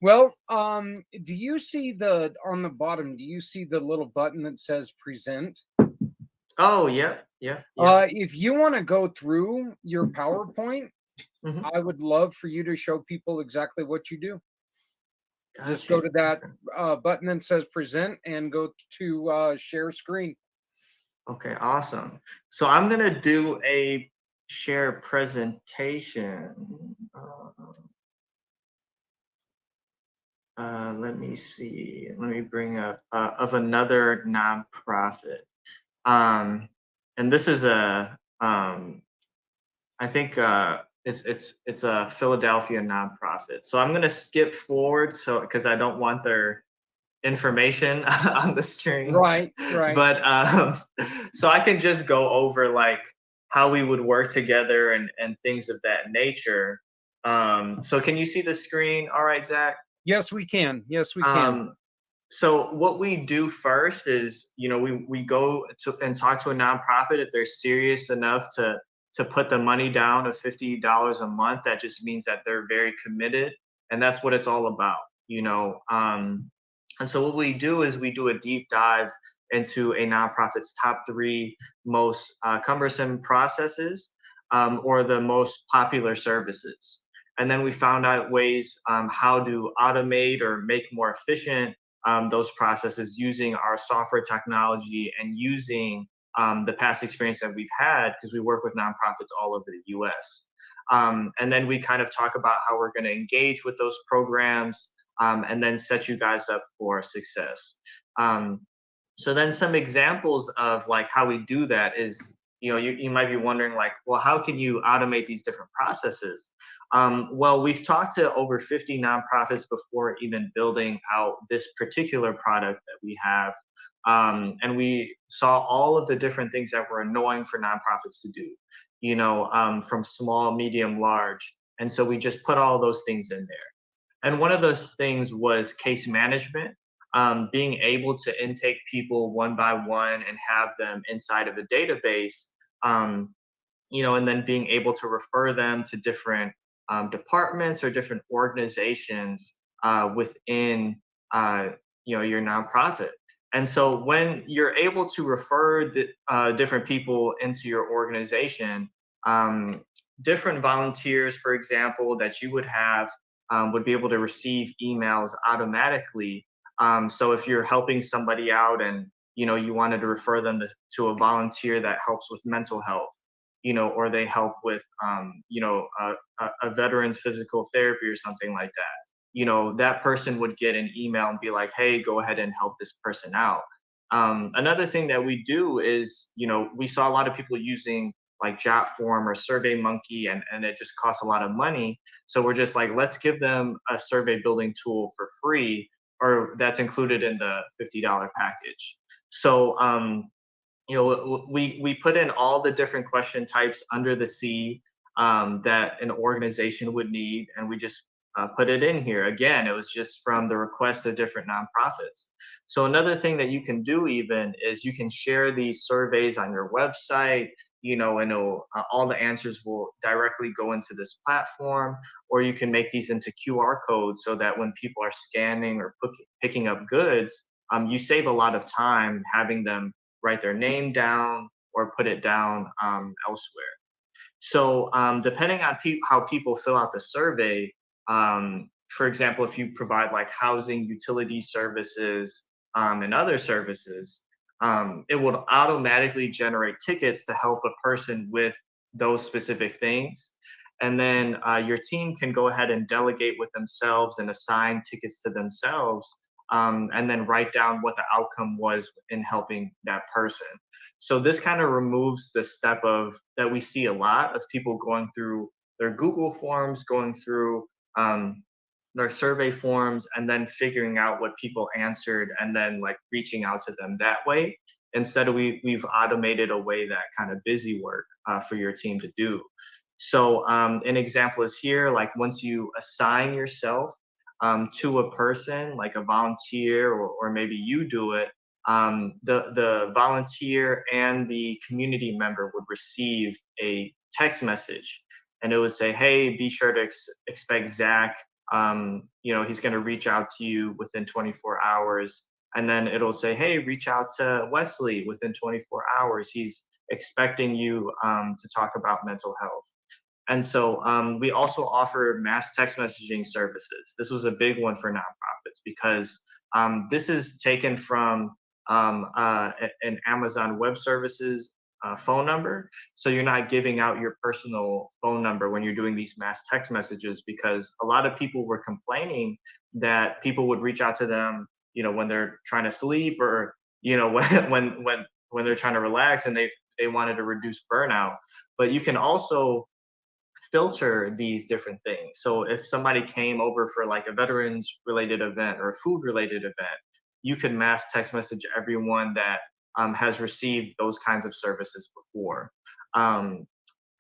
Well, do you see the on the bottom? Do you see the little button that says present? Oh, yeah, yeah, yeah. If you want to go through your PowerPoint, Hmm. I would love for you to show people exactly what you do. Just go Gotcha. to that Okay. button that says present and go to share screen. Okay, awesome. So I'm gonna do a share presentation. Let me see. Let me bring up of another nonprofit. Um, and this is I think It's a Philadelphia nonprofit. So I'm gonna skip forward so because I don't want their information on the screen. Right, right. But so I can just go over like how we would work together and things of that nature. So can you see the screen? All right, Zach. Yes, we can. Yes, we can. So what we do first is, we go to and talk to a nonprofit if they're serious enough to put the money down of $50 a month. That just means that they're very committed, and that's what it's all about, And so what we do is we do a deep dive into a nonprofit's top three most cumbersome processes, or the most popular services. And then we found out ways how to automate or make more efficient those processes using our software technology and using the past experience that we've had because we work with nonprofits all over the US. And then we kind of talk about how we're going to engage with those programs, and then set you guys up for success. So then some examples of like how we do that is, you might be wondering like, well, how can you automate these different processes? Well, we've talked to over 50 nonprofits before even building out this particular product that we have. And we saw all of the different things that were annoying for nonprofits to do, from small, medium, large. And so we just put all those things in there. And one of those things was case management, being able to intake people one by one and have them inside of a database, and then being able to refer them to different departments or different organizations within your nonprofit. And so when you're able to refer the different people into your organization, different volunteers, for example, that you would have would be able to receive emails automatically. So if you're helping somebody out and you wanted to refer them to a volunteer that helps with mental health, or they help with a veteran's physical therapy or something like that, that person would get an email and be like, hey, go ahead and help this person out. Another thing that we do is, we saw a lot of people using like Jotform or SurveyMonkey, and it just costs a lot of money. So we're just like, let's give them a survey building tool for free, or that's included in the $50 package. So we put in all the different question types under the C that an organization would need, and we just put it in here. Again, it was just from the request of different nonprofits. So another thing that you can do even is you can share these surveys on your website, and all the answers will directly go into this platform, or you can make these into QR codes so that when people are scanning or picking up goods, you save a lot of time having them write their name down or put it down elsewhere. So depending on how people fill out the survey, for example, if you provide like housing, utility services, and other services, it will automatically generate tickets to help a person with those specific things. And then your team can go ahead and delegate with themselves and assign tickets to themselves, and then write down what the outcome was in helping that person. So this kind of removes the step of that we see a lot of people going through their Google forms, going through their survey forms, and then figuring out what people answered and then like reaching out to them that way. Instead, we've automated away that kind of busy work for your team to do. So an example is here, like once you assign yourself to a person, like a volunteer, or maybe you do it, the volunteer and the community member would receive a text message, and it would say, hey, be sure to expect Zach. He's going to reach out to you within 24 hours. And then it'll say, hey, reach out to Wesley within 24 hours. He's expecting you to talk about mental health. And so we also offer mass text messaging services. This was a big one for nonprofits because this is taken from an Amazon Web Services phone number. So you're not giving out your personal phone number when you're doing these mass text messages, because a lot of people were complaining that people would reach out to them, when they're trying to sleep, or when they're trying to relax, and they wanted to reduce burnout. But you can also filter these different things. So if somebody came over for like a veterans related event or a food related event, you could mass text message everyone that has received those kinds of services before. Um,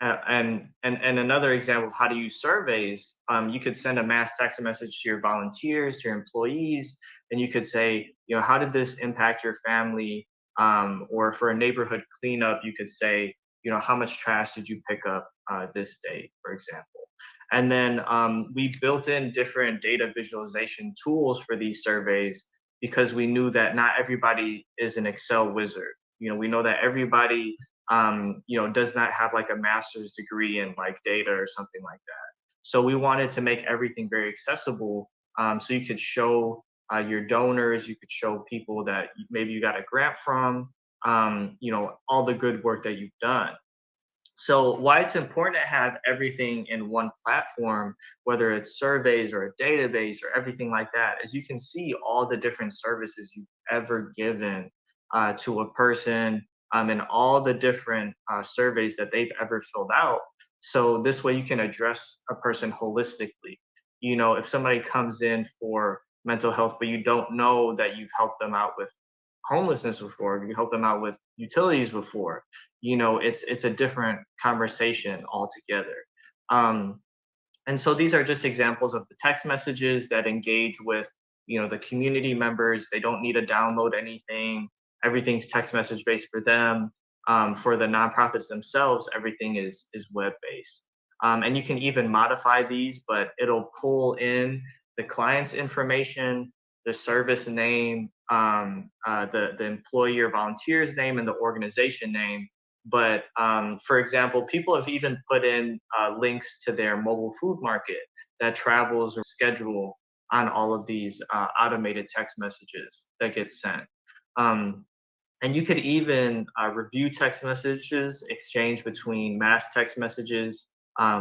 and another example of how to use surveys, you could send a mass text message to your volunteers, to your employees, and you could say, how did this impact your family? Or for a neighborhood cleanup, you could say, how much trash did you pick up this day, for example? And then we built in different data visualization tools for these surveys because we knew that not everybody is an Excel wizard. We know that everybody does not have like a master's degree in like data or something like that. So we wanted to make everything very accessible. So you could show your donors, you could show people that maybe you got a grant from, all the good work that you've done. So why it's important to have everything in one platform, whether it's surveys or a database or everything like that, is you can see all the different services you've ever given to a person, and all the different surveys that they've ever filled out. So this way you can address a person holistically. If somebody comes in for mental health, but you don't know that you've helped them out with homelessness before, you helped them out with utilities before, it's a different conversation altogether. Um, and so these are just examples of the text messages that engage with, the community members. They don't need to download anything. Everything's text message based for them. For the nonprofits themselves, everything is web based. And you can even modify these, but it'll pull in the client's information, the service name, the employee or volunteer's name, and the organization name. But for example, people have even put in links to their mobile food market that travels or schedule on all of these automated text messages that get sent. And you could even review text messages exchanged between mass text messages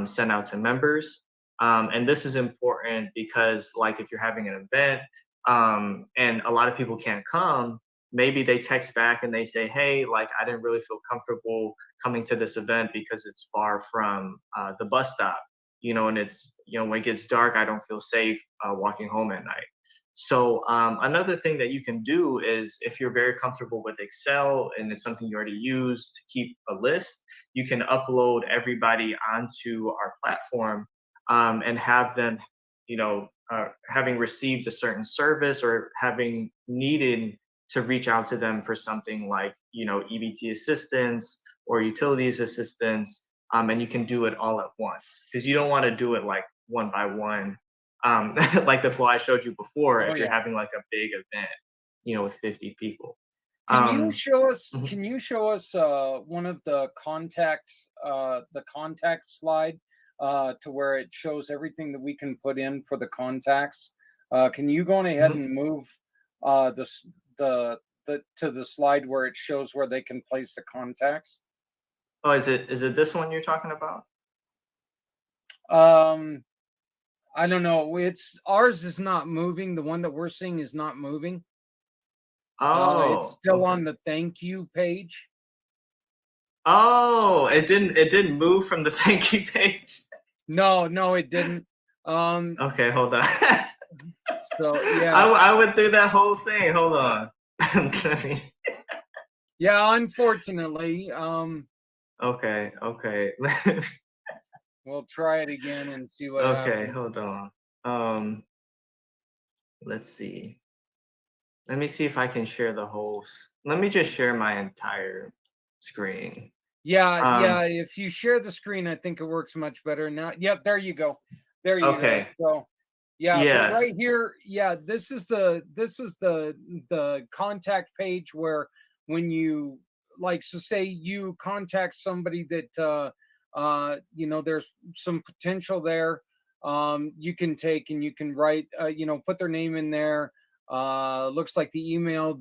sent out to members. And this is important because, like, if you're having an event and a lot of people can't come, maybe they text back and they say, hey, like, I didn't really feel comfortable coming to this event because it's far from the bus stop, and it's, when it gets dark, I don't feel safe walking home at night. So another thing that you can do is, if you're very comfortable with Excel and it's something you already use to keep a list, you can upload everybody onto our platform and have them, having received a certain service or having needed to reach out to them for something like, EBT assistance or utilities assistance. And you can do it all at once, because you don't want to do it like one by one. Like the flow I showed you before, if you're having like a big event, with 50 people. Can you show us? Mhm. Can you show us one of the contacts, the contact slide, to where it shows everything that we can put in for the contacts? Can you go on ahead Mhm. and move the to the slide where it shows where they can place the contacts? Oh, is it this one you're talking about? Um, I don't know. It's ours is not moving. The one that we're seeing is not moving. It's Oh, still okay. on the thank you page. Oh, it didn't move from the thank you page. No, no, it didn't. Um, Okay, hold on. so I, yeah, I went through that whole thing. Hold on. Let me see. yeah, unfortunately, Okay, okay. we'll try it again and see what Okay, happens. hold on. Um, let's see. Let me see if I can share the whole. Let me just share my entire screen. Yeah, yeah, Um, if you share the screen, I think it works much better now. Yep, there you go. There you go. okay. So, yeah, but Yes. right here, yeah, this is the contact page where when you, like, so say you contact somebody that there's some potential there, you can take and you can write, put their name in there. Looks like the email,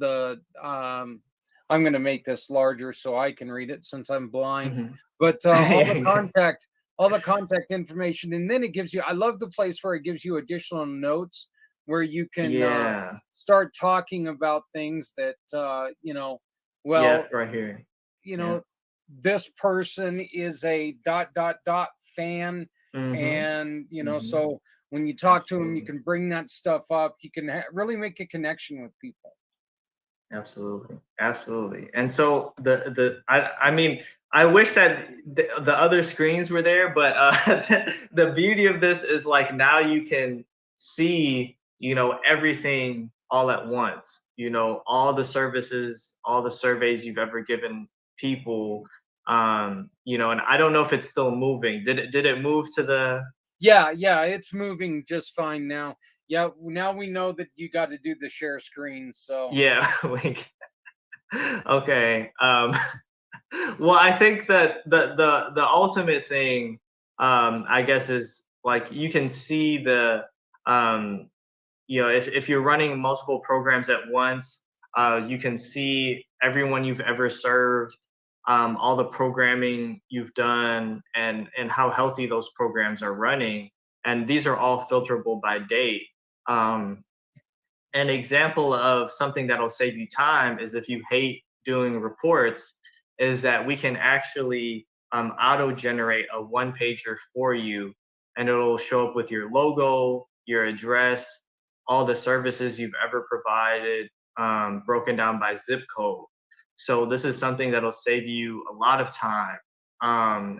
I'm going to make this larger so I can read it since I'm blind. Mhm. But Yeah. all the contact information, and then it gives you. I love the place where it gives you additional notes where you can Yeah. start talking about things that Yeah, well, right here. you Yeah. know, this person is a ... fan, and so when you talk to them, you can bring that stuff up. You can really make a connection with people. Absolutely, absolutely. And so I mean, I wish that the other screens were there, but the beauty of this is like now you can see, everything all at once. All the services, all the surveys you've ever given people. And I don't know if it's still moving. Did it move to the? Yeah, it's moving just fine now. Yeah, now we know that you got to do the share screen. So Yeah, like okay. Well, I think that the ultimate thing, I guess, is like you can see um, if you're running multiple programs at once, you can see everyone you've ever served, all the programming you've done, and how healthy those programs are running. And these are all filterable by date. Um, an example of something that'll save you time is if you hate doing reports, is that we can actually auto generate a one pager for you, and it'll show up with your logo, your address, all the services you've ever provided, broken down by zip code. So this is something that'll save you a lot of time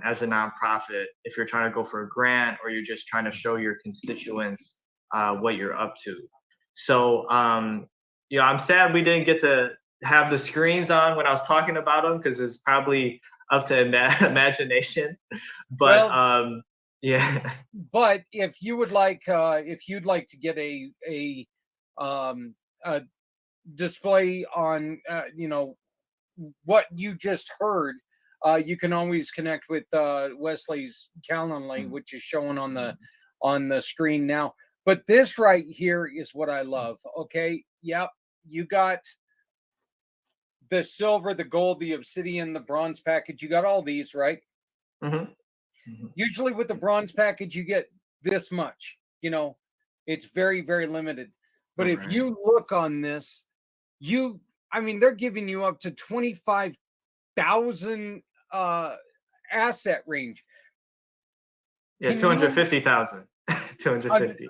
as a nonprofit if you're trying to go for a grant or you're just trying to show your constituents what you're up to. So, I'm sad we didn't get to have the screens on when I was talking about them because it's probably up to imagination. But well, yeah. but if you would like, if you'd like to get a display on, what you just heard, you can always connect with Wesley's Calendly, which is showing on the screen now. But this right here is what I love. Okay, yep, you got the silver, the gold, the obsidian, the bronze package. You got all these, right? Usually with the bronze package, you get this much. It's very, very limited. But if you look on this, they're giving you up to 25,000 asset range. Yeah, 250,000. 250.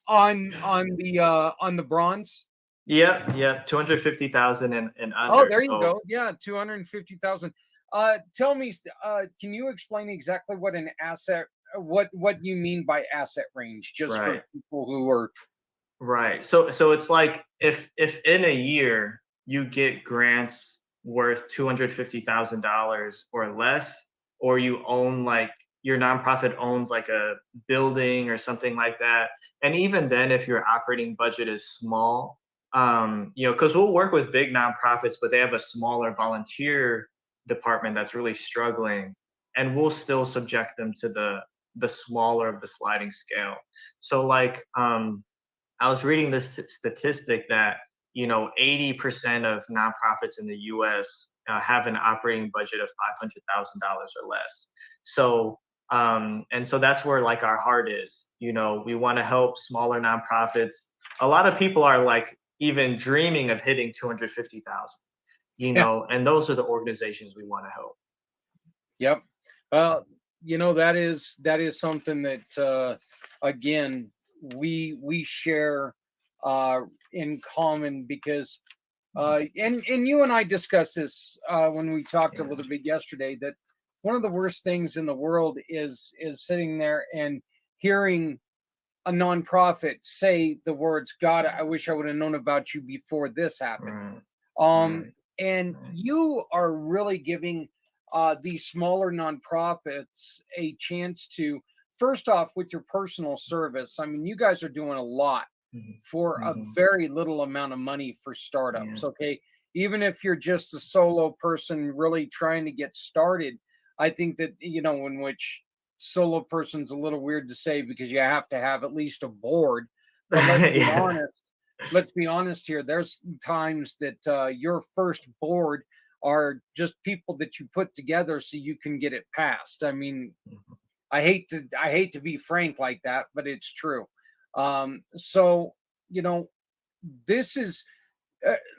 On the bronze. Yep, 250,000 and under. Oh, there you go. Yeah, 250,000. Tell me, can you explain exactly what an asset, what you mean by asset range, just for people who are right. So it's like if in a year you get grants worth $250,000 or less, or you own like your nonprofit owns like a building or something like that, and even then, if your operating budget is small, because we'll work with big nonprofits, but they have a smaller volunteer department that's really struggling, and we'll still subject them to the smaller of the sliding scale. So like I was reading this statistic that 80% of nonprofits in the U.S. Have an operating budget of $500,000 or less. So and so that's where like our heart is. We want to help smaller nonprofits. A lot of people are like even dreaming of hitting 250,000. And those are the organizations we want to help. Yep. That is something that again we share in common, because and you and I discussed this when we talked a little bit yesterday, that one of the worst things in the world is sitting there and hearing a nonprofit say the words, "God, I wish I would have known about you before this happened." And you are really giving these smaller nonprofits a chance to, first off, with your personal service. I mean, you guys are doing a lot for a very little amount of money for startups. Okay. Even if you're just a solo person really trying to get started, I think that, in which solo person's a little weird to say because you have to have at least a board. But let's be honest. Let's be honest here. There's times that your first board are just people that you put together so you can get it passed. I mean, I hate to be frank like that, but it's true. So this is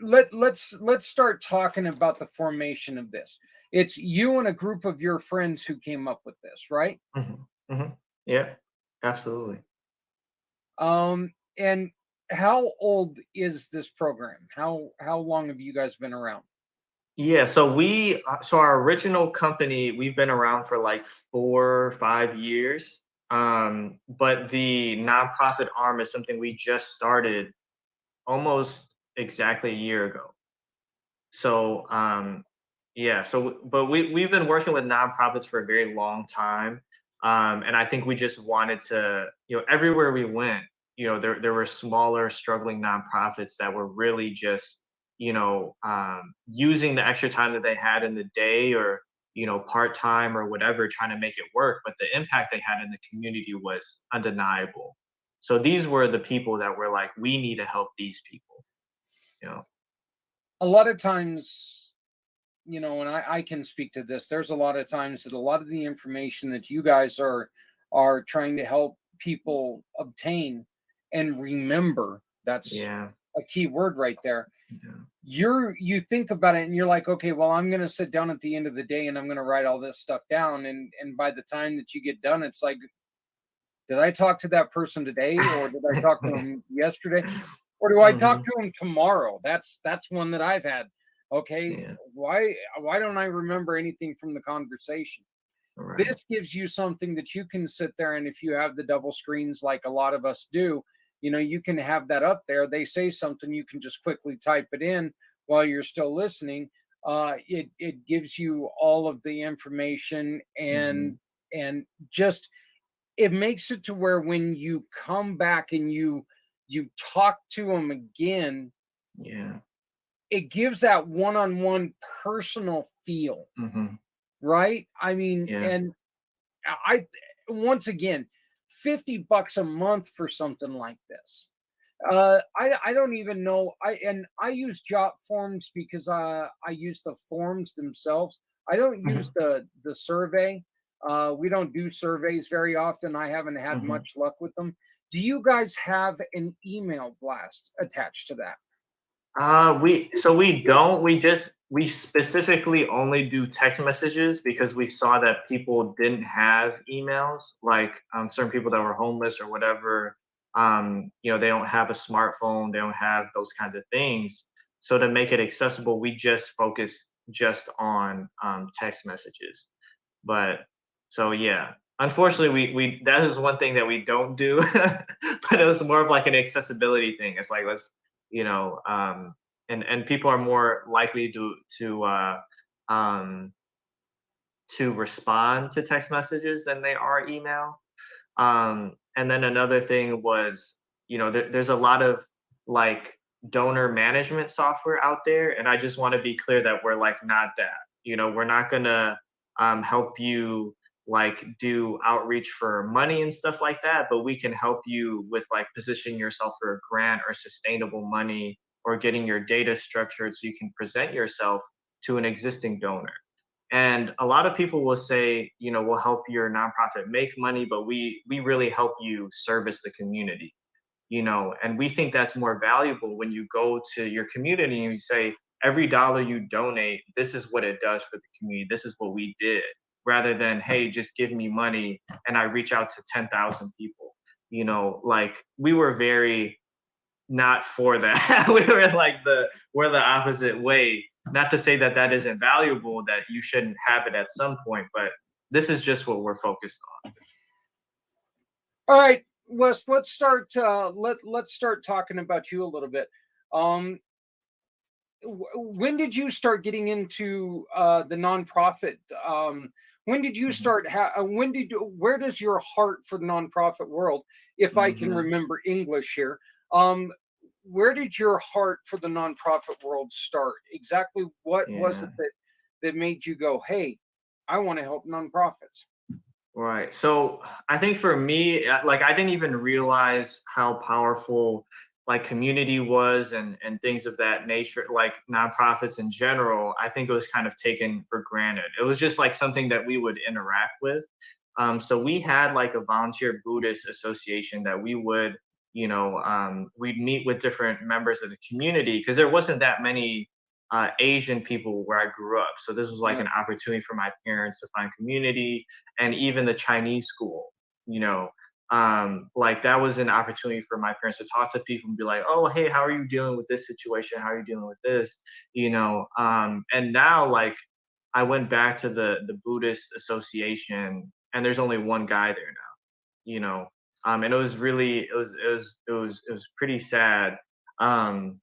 let's start talking about the formation of this. It's you and a group of your friends who came up with this, right? Mhm. Mhm. Yeah, absolutely. And how old is this program? How long have you guys been around? Yeah, so our original company, we've been around for like 4 or 5 years. But the nonprofit arm is something we just started almost exactly a year ago. So yeah, but we've been working with nonprofits for a very long time. And I think we just wanted to, everywhere we went, there were smaller, struggling nonprofits that were really just, using the extra time that they had in the day or, part time or whatever, trying to make it work. But the impact they had in the community was undeniable. So these were the people that were like, we need to help these people, you know. A lot of times, and I can speak to this. There's a lot of times that a lot of the information that you guys are trying to help people obtain and remember, that's Yeah. a key word right there. Yeah. You think about it and you're like, okay, well, I'm going to sit down at the end of the day and I'm going to write all this stuff down, and by the time that you get done, it's like, did I talk to that person today, or did I talk to them yesterday, or do I talk Mhm. to them tomorrow? That's one that I've had. Okay, Yeah. why don't I remember anything from the conversation? Right. This gives you something that you can sit there, and if you have the double screens like a lot of us do, you can have that up there. They say something, you can just quickly type it in while you're still listening. It gives you all of the information, Mhm. and just it makes it to where when you come back and you talk to them again, Yeah. it gives that one-on-one personal feel, Mhm. right? I mean, Yeah. and I once again, $50 a month for something like this. I don't even know. I use Jot forms because I use the forms themselves. I don't use Mhm. the survey. We don't do surveys very often. I haven't had Mhm. much luck with them. Do you guys have an email blast attached to that? We don't. We specifically only do text messages because we saw that people didn't have emails, like certain people that were homeless or whatever. They don't have a smartphone, they don't have those kinds of things. So to make it accessible, we just focus just on text messages. But so yeah, unfortunately, we that is one thing that we don't do, but it was more of like an accessibility thing. It's like let's you know, and people are more likely um, to respond to text messages than they are email. And then another thing was, there's a lot of like donor management software out there, and I just want to be clear that we're like not that. We're not gonna help you like do outreach for money and stuff like that, but we can help you with like positioning yourself for a grant or sustainable money or getting your data structured so you can present yourself to an existing donor. And a lot of people will say, we'll help your nonprofit make money, but we really help you service the community, and we think that's more valuable when you go to your community and you say, every dollar you donate, this is what it does for the community. This is what we did, rather than, hey, just give me money and I reach out to 10,000 people. Like we were very not for that. We were like we're the opposite way. Not to say that that isn't valuable, that you shouldn't have it at some point, but this is just what we're focused on. All right, Wes, let's start talking about you a little bit. Um, when did you start getting into the nonprofit? When did you Mhm. start? Where does your heart for the nonprofit world, if I can Mhm. remember English here, um, where did your heart for the nonprofit world start? Exactly what was Yeah. it that made you go, "Hey, I want to help nonprofits"? Right. So I think for me, like I didn't even realize how powerful like community was and things of that nature, like nonprofits in general. I think it was kind of taken for granted. It was just like something that we would interact with. So we had like a volunteer Buddhist association that we would, we'd meet with different members of the community because there wasn't that many Asian people where I grew up. So this was like Yeah. an opportunity for my parents to find community, and even the Chinese school, you know, like that was an opportunity for my parents to talk to people and be like, oh, hey, how are you dealing with this situation? How are you dealing with this? And now like I went back to the Buddhist Association, and there's only one guy there now, and it was really it was pretty sad. Um,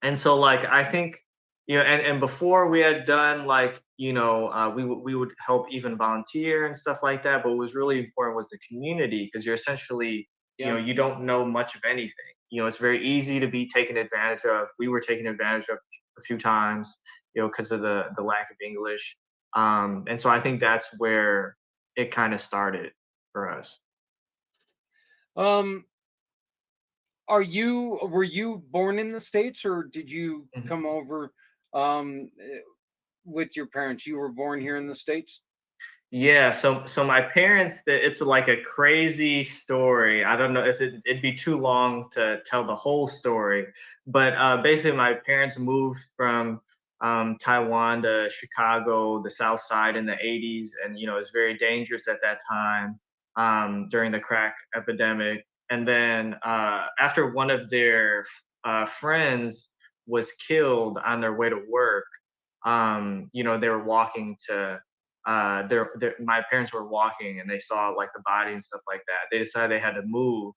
and so like I think and before we had done like we would help even volunteer and stuff like that, but what was really important was the community, because you're essentially Yeah. you don't know much of anything. It's very easy to be taken advantage of. We were taken advantage of a few times, because of the lack of English. And so I think that's where it kind of started for us. Um, were you born in the States, or did you Mhm. come over with your parents? You were born here in the States? Yeah, so my parents, it's like a crazy story. I don't know if it'd be too long to tell the whole story, but basically my parents moved from Taiwan to Chicago, the South Side, in the 80s, and it's very dangerous at that time, during the crack epidemic. And then after one of their friends was killed on their way to work, they were walking to my parents were walking, and they saw like the body and stuff like that. They decided they had to move.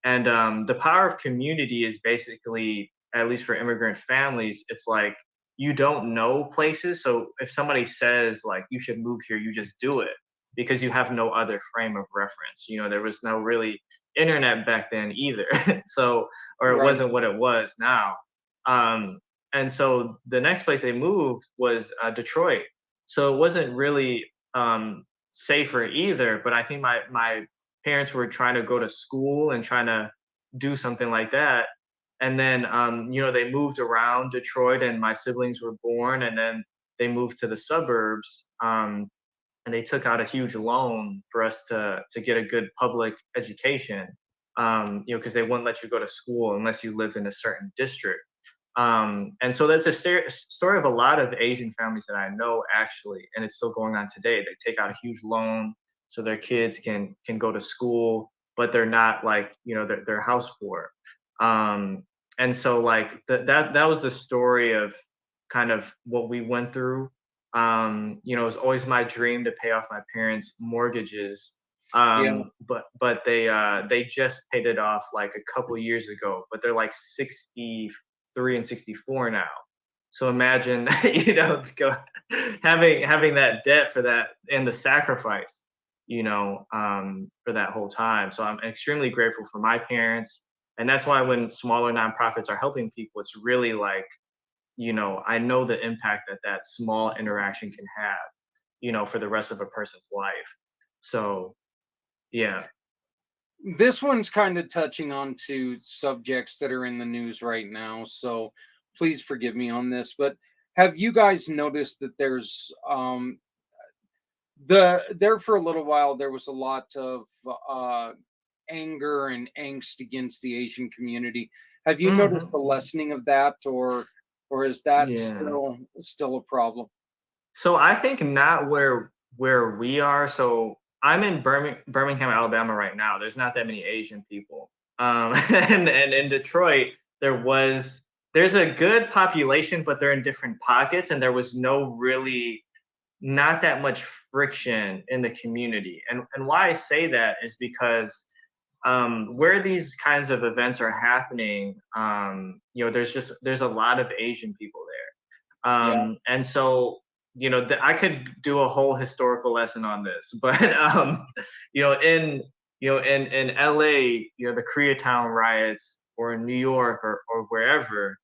And the power of community is basically, at least for immigrant families, it's like you don't know places. So if somebody says like you should move here, you just do it because you have no other frame of reference. There was no really internet back then either. So, or it Right. wasn't what it was now. Um, and so the next place they moved was Detroit. So it wasn't really safer either. But I think my parents were trying to go to school and trying to do something like that. And then they moved around Detroit, and my siblings were born, and then they moved to the suburbs. And they took out a huge loan for us to get a good public education. Because they wouldn't let you go to school unless you lived in a certain district. And so that's a story of a lot of Asian families that I know, actually, and it's still going on today. They take out a huge loan so their kids can go to school, but they're not like they're house poor. Um, and so like that was the story of kind of what we went through. It was always my dream to pay off my parents' mortgages. Yeah. But they just paid it off like a couple years ago, but they're like 63 and 64 now. So imagine, having that debt for that, and the sacrifice, for that whole time. So I'm extremely grateful for my parents. And that's why when smaller nonprofits are helping people, it's really like, I know the impact that that small interaction can have, for the rest of a person's life. So, yeah. This one's kind of touching on to subjects that are in the news right now, so please forgive me on this. But have you guys noticed that there's there for a little while there was a lot of anger and angst against the Asian community? Have you noticed Hmm. a lessening of that, or is that Yeah. still a problem? So I think not where we are. So I'm in Birmingham, Alabama right now. There's not that many Asian people. And in Detroit, there's a good population, but they're in different pockets, and there was not that much friction in the community. And why I say that is because where these kinds of events are happening, there's a lot of Asian people there. Yeah. And so I could do a whole historical lesson on this, but you know in in LA, the Koreatown riots, or in New York, or wherever,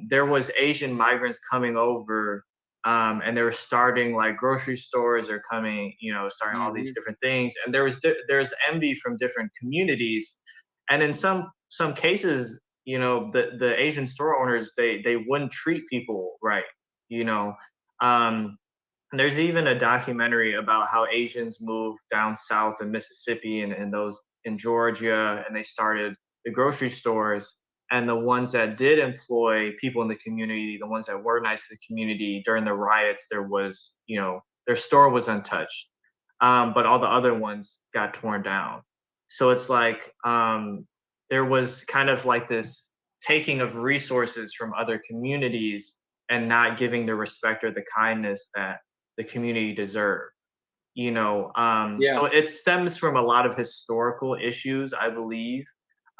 there was Asian migrants coming over, and they were starting like grocery stores, or coming, starting all these Hmm. different things, and there's envy from different communities. And in some cases, the Asian store owners, they wouldn't treat people right, you know. Um, and there's even a documentary about how Asians moved down south in Mississippi, and those in Georgia, and they started the grocery stores. And the ones that did employ people in the community, the ones that were nice to the community during the riots, there was, their store was untouched. But all the other ones got torn down. So it's like there was kind of like this taking of resources from other communities and not giving the respect or the kindness that the community deserved. Yeah. So it stems from a lot of historical issues, I believe.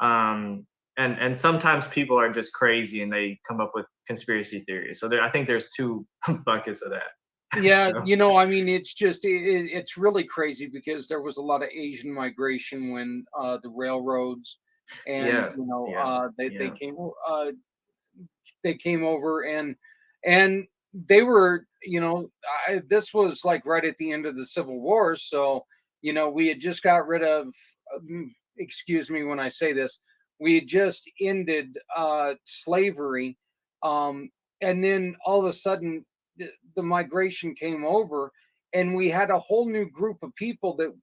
And sometimes people are just crazy and they come up with conspiracy theories. So I think there's two buckets of that. Yeah, So I mean, it's just it's really crazy because there was a lot of Asian migration when the railroads, and yeah, yeah, they yeah. came over, and they were, this was like right at the end of the Civil War, so we had just got rid of, excuse me when I say this, we had just ended slavery, um, and then all of a sudden the migration came over, and we had a whole new group of people that,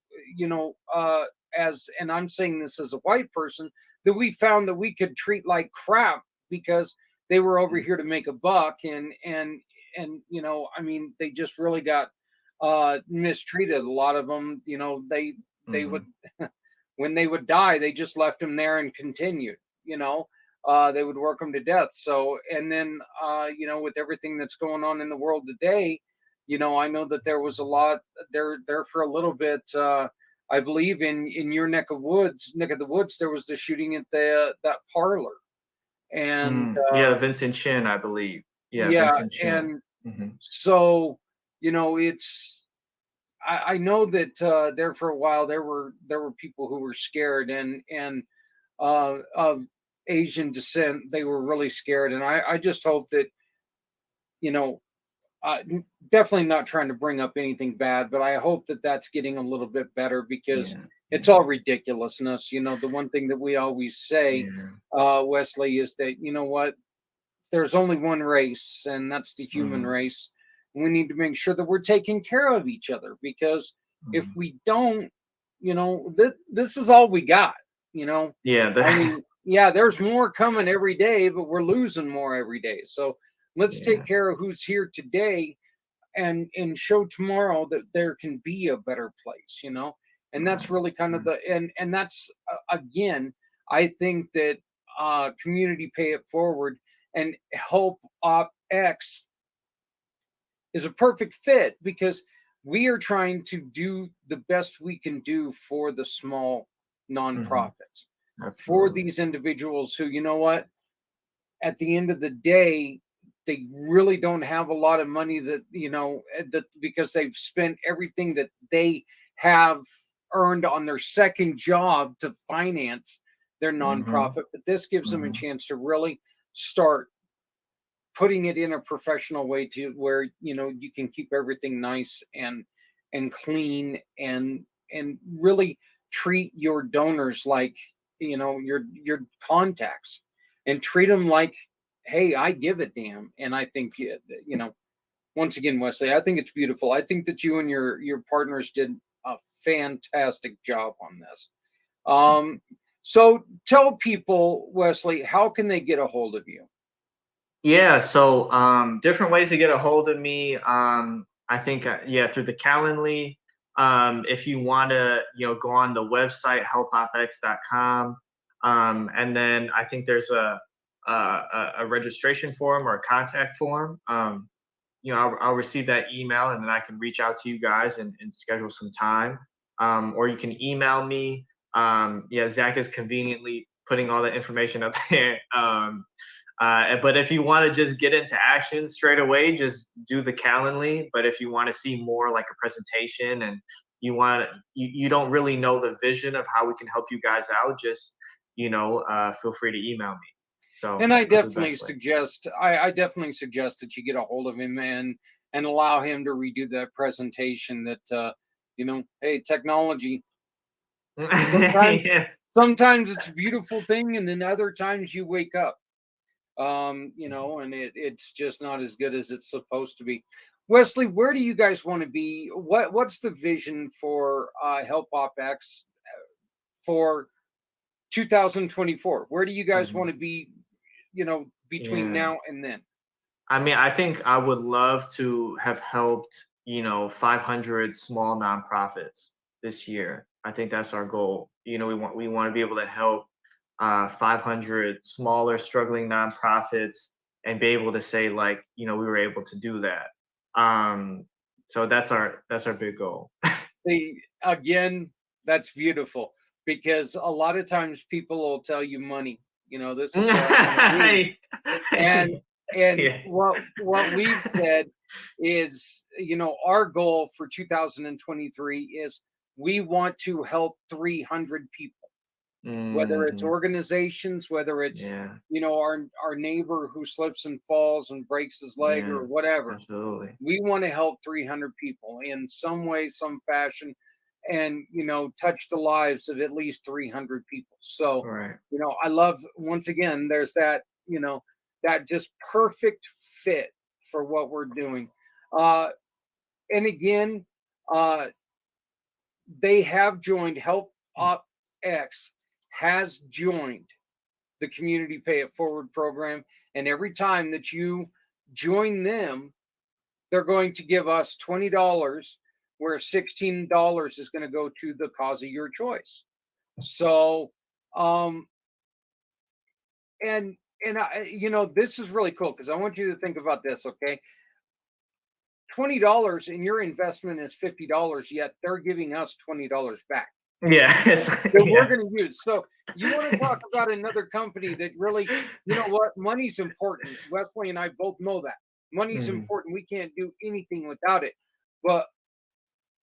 and I'm saying this as a white person, that we found that we could treat like crap because they were over here to make a buck, and I mean, they just really got mistreated. A lot of them, they would Mhm. when they would die, they just left them there and continued. They would work them to death. So, and then with everything that's going on in the world today, I know that there was a lot there for a little bit. I believe in your neck of the woods, there was the shooting at the that parlor, and Yeah, Vincent Chin, I believe. Yeah, yeah, Vincent Chin. and Mhm. so it's, I know that there for a while there were people who were scared, and of Asian descent, they were really scared, and I just hope that, you know definitely not trying to bring up anything bad, but I hope that that's getting a little bit better because Yeah, it's yeah, all ridiculousness. The one thing that we always say, yeah. Wesley, is that, what, there's only one race, and that's the human Mhm, race. We need to make sure that we're taking care of each other, because if mhm. we don't, this is all we got. Yeah, I the mean, yeah, there's more coming every day, but we're losing more every day. So let's take yeah. care of who's here today, and show tomorrow that there can be a better place. And that's Right, really kind of right. and that's, again, I think that community pay it forward and help op X is a perfect fit, because we are trying to do the best we can do for the small Mhm. nonprofits, for Absolutely. these individuals who, what, at the end of the day, they really don't have a lot of money, that, that because they've spent everything that they have earned on their second job to finance their Mhm, nonprofit. But this gives them a mhm, chance to really start putting it in a professional way, to where, you can keep everything nice and clean, and really treat your donors like, your contacts, and treat them like, hey, I give a damn. And I think, once again, Wesley, I think it's beautiful. I think that you and your partners did a fantastic job on this. So tell people, Wesley, how can they get a hold of you? Yeah, so different ways to get a hold of me. I think yeah, through the Calendly. If you want to, go on the website helpopx.com, and then I think there's a registration form or a contact form. I'll receive that email and then I can reach out to you guys and schedule some time. Or you can email me. Yeah, Zach is conveniently putting all the information up there. But if you want to just get into action straight away, just do the Calendly. But if you want to see more like a presentation and you don't really know the vision of how we can help you guys out, just feel free to email me. So And those are the best ways. I definitely suggest that you get a hold of him, and allow him to redo that presentation. That, hey, technology. Sometimes Yeah. sometimes it's a beautiful thing, and then other times you wake up, and it's just not as good as it's supposed to be. Wesley, where do you guys want to be? What's the vision for Help OpX for 2024? Where do you guys Mhm. want to be, between Yeah. now and then? I mean, I think I would love to have helped, 500 small nonprofits this year. I think that's our goal. We want to be able to help 500 smaller, struggling nonprofits and be able to say like, we were able to do that. Um, so that's our big goal. See, again, that's beautiful because a lot of times people will tell you money, this is what I want to do. And Yeah. what we've said is, our goal for 2023 is we want to help 300 people, whether it's Mhm. organizations, whether it's, Yeah. our neighbor who slips and falls and breaks his leg Yeah. or whatever. Absolutely. We want to help 300 people in some way, some fashion, and touch the lives of at least 300 people. So, Right. I love, once again, there's that, that just perfect fit for what we're doing. And again, uh they have joined, Help Up X has joined the Community Pay It Forward program, and every time that you join them, they're going to give us $20, where $16 is going to go to the cause of your choice. So, um, and this is really cool because I want you to think about this. Okay, $20 and your investment is $50, yet they're giving us $20 back Yeah. that we're Yeah. going to use. So you want to talk about another company that really, what, money's important. Wesley and I both know that money's Mhm. important. We can't do anything without it. But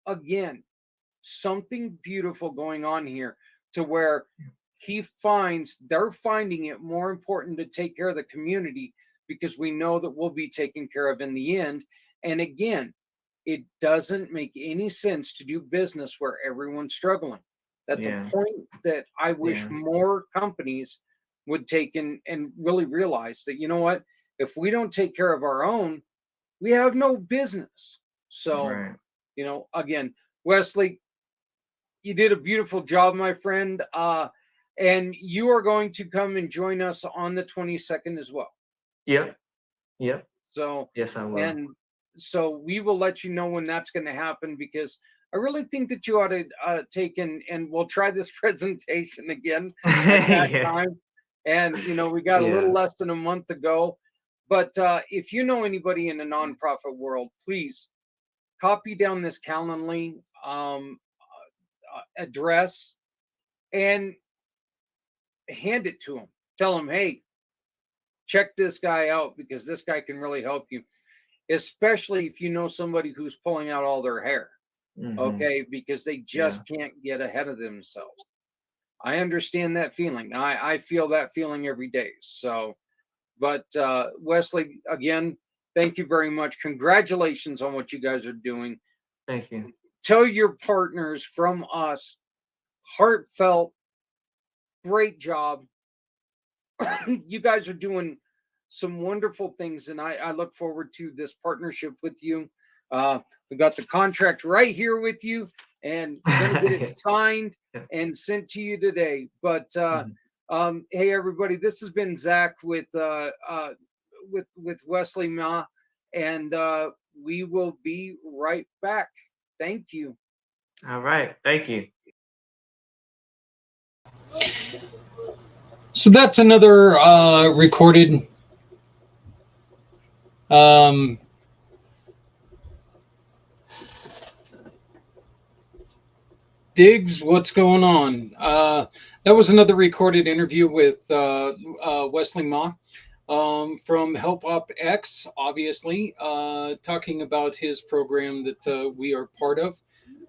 again, something beautiful going on here to where they're finding it more important to take care of the community because we know that we'll be taken care of in the end. And again, it doesn't make any sense to do business where everyone's struggling. That's a Yeah. point that I wish Yeah. more companies would take and really realize that, what, if we don't take care of our own, we have no business. So, Right. again, Wesley, you did a beautiful job, my friend. And you are going to come and join us on the 22nd as well. Yep. Yep. So, Yes, I will. and so we will let you know when that's going to happen because I really think that you ought to take and we'll try this presentation again at that Yeah. time. And, we got a little Yeah. less than a month to go. But if you know anybody in the nonprofit world, please copy down this Calendly address and hand it to them. Tell them, hey, check this guy out because this guy can really help you, especially if you know somebody who's pulling out all their hair. Mhm. Okay, because they Yeah. just can't get ahead of themselves. I understand that feeling. I feel that feeling every day. So, but Wesley, again, thank you very much. Congratulations on what you guys are doing. Thank you. Tell your partners from us, heartfelt, great job. You guys are doing some wonderful things, and I look forward to this partnership with you. We got the contract right here with you, and going to get it signed Yeah. and sent to you today. But Mhm. hey, everybody, this has been Zach with Wesley Ma, and we will be right back. Thank you. All right. Thank you. So that's another recorded um, Diggs, what's going on? That was another recorded interview with Wesley Ma from Help Up X, obviously, talking about his program that we are part of.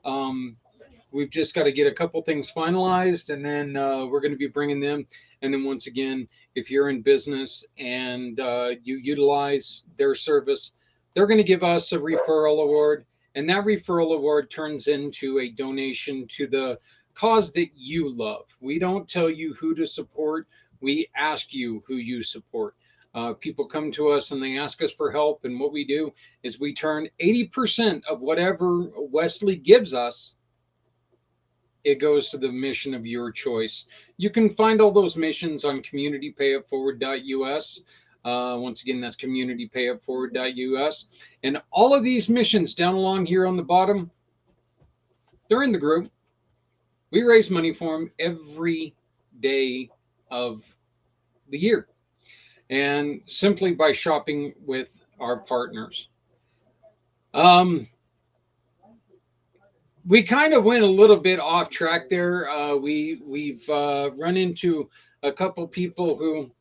Um, we've just got to get a couple things finalized, and then we're going to be bringing them. And then once again, if you're in business and you utilize their service, they're going to give us a referral award, and that referral award turns into a donation to the cause that you love. We don't tell you who to support. We ask you who you support. People come to us and they ask us for help, and what we do is we turn 80% of whatever Wesley gives us it goes to the mission of your choice. You can find all those missions on communitypayupforward.us. Once again, that's communitypayupforward.us. And all of these missions down along here on the bottom, they're in the group. We raise money for them every day of the year. And simply by shopping with our partners. We kind of went a little bit off track there. We've run into a couple people who,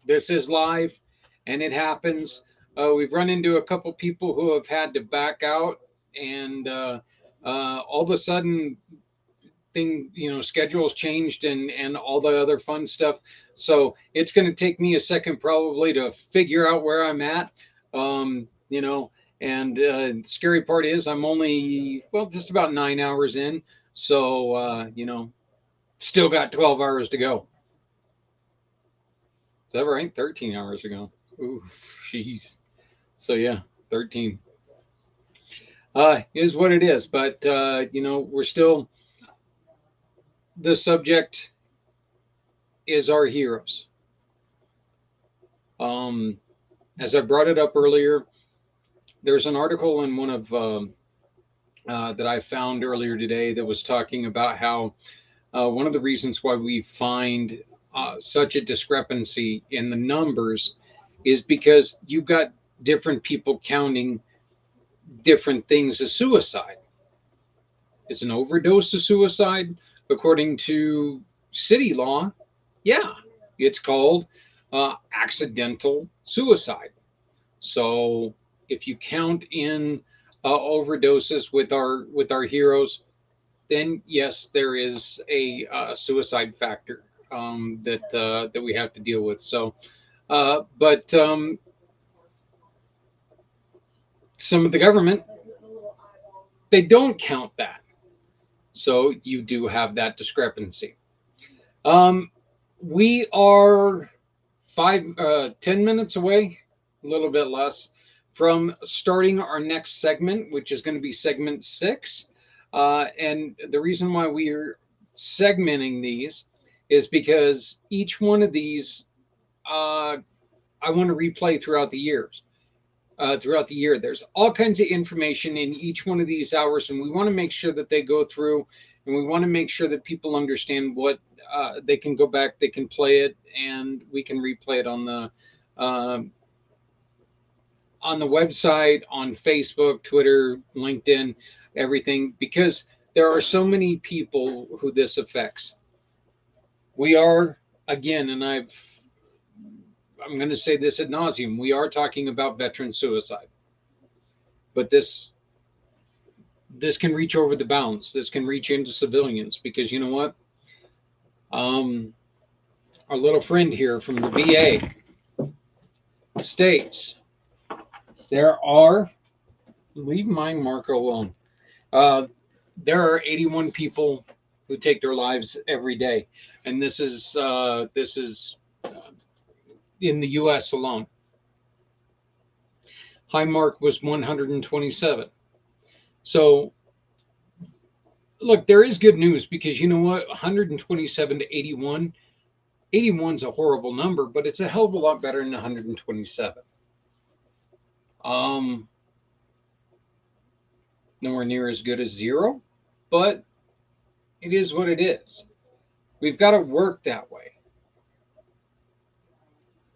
this is live and it happens. We've run into a couple people who have had to back out, and all of a sudden schedules changed and all the other fun stuff. So it's going to take me a second probably to figure out where I'm at. And the scary part is I'm only, just about 9 hours in. So, still got 12 hours to go. Is that right? 13 hours to go. Ooh, jeez. So, yeah, 13. Is what it is. But, we're still, the subject is our heroes. As I brought it up earlier, there's an article in one of that I found earlier today that was talking about how one of the reasons why we find such a discrepancy in the numbers is because you've got different people counting different things as suicide. Is an overdose a suicide? According to city law, yeah, it's called accidental suicide. So if you count in overdoses with our heroes, then yes, there is a suicide factor that we have to deal with. So, but some of the government, they don't count that. So you do have that discrepancy. We are 10 minutes away, a little bit less, from starting our next segment, which is going to be segment 6. And the reason why we are segmenting these is because each one of these I want to replay throughout the years. Throughout the year, there's all kinds of information in each one of these hours, and we want to make sure that they go through, and we want to make sure that people understand what they can go back, they can play it, and we can replay it on the website, on Facebook, Twitter, LinkedIn, everything, because there are so many people who this affects. We are, again, and I'm going to say this ad nauseum, we are talking about veteran suicide. But this can reach over the bounds. This can reach into civilians, because you know what? Our little friend here from the VA states there are, leave my marker alone. There are 81 people who take their lives every day, and this is in the U.S. alone. High mark was 127. So, look, there is good news, because you know what? 127 to 81. 81's a horrible number, but it's a hell of a lot better than 127. Nowhere near as good as 0, but it is what it is. We've got to work that way.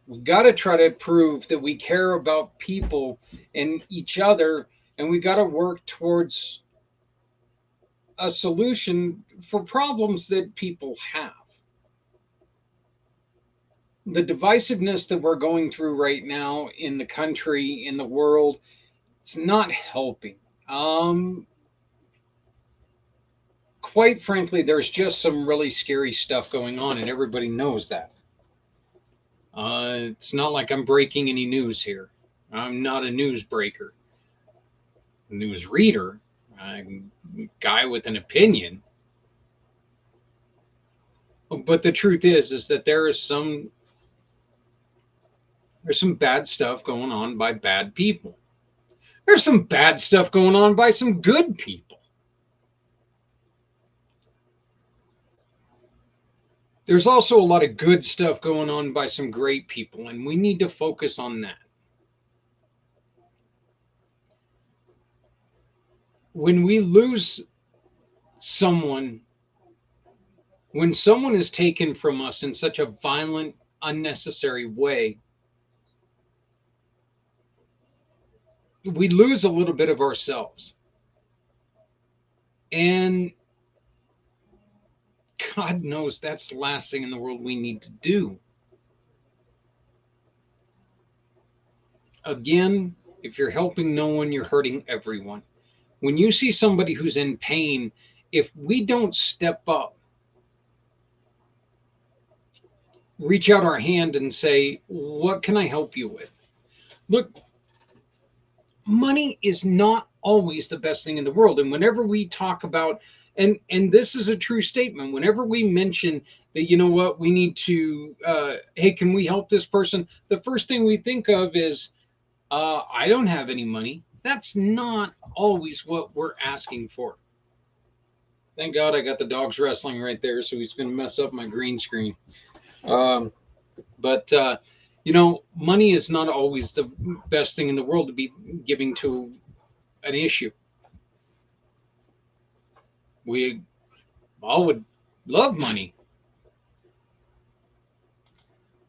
We've got to try to prove that we care about people and each other, and we got to work towards a solution for problems that people have. The divisiveness that we're going through right now in the country, in the world, it's not helping. Quite frankly, there's just some really scary stuff going on, and everybody knows that. It's not like I'm breaking any news here. I'm not a news breaker. News reader. I'm a guy with an opinion. But the truth is that there's some bad stuff going on by bad people. There's some bad stuff going on by some good people. there's also a lot of good stuff going on by some great people, and we need to focus on that. When we lose someone, when someone is taken from us in such a violent, unnecessary way, we lose a little bit of ourselves. And God knows that's the last thing in the world we need to do. Again, if you're helping no one, you're hurting everyone. When you see somebody who's in pain, if we don't step up, reach out our hand and say, what can I help you with? Look, money is not always the best thing in the world. And whenever we talk about, and this is a true statement, whenever we mention that, you know what, we need to, hey, can we help this person? The first thing we think of is, I don't have any money. That's not always what we're asking for. Thank God I got the dogs wrestling right there, so he's going to mess up my green screen. But you know, money is not always the best thing in the world to be giving to an issue. We all would love money,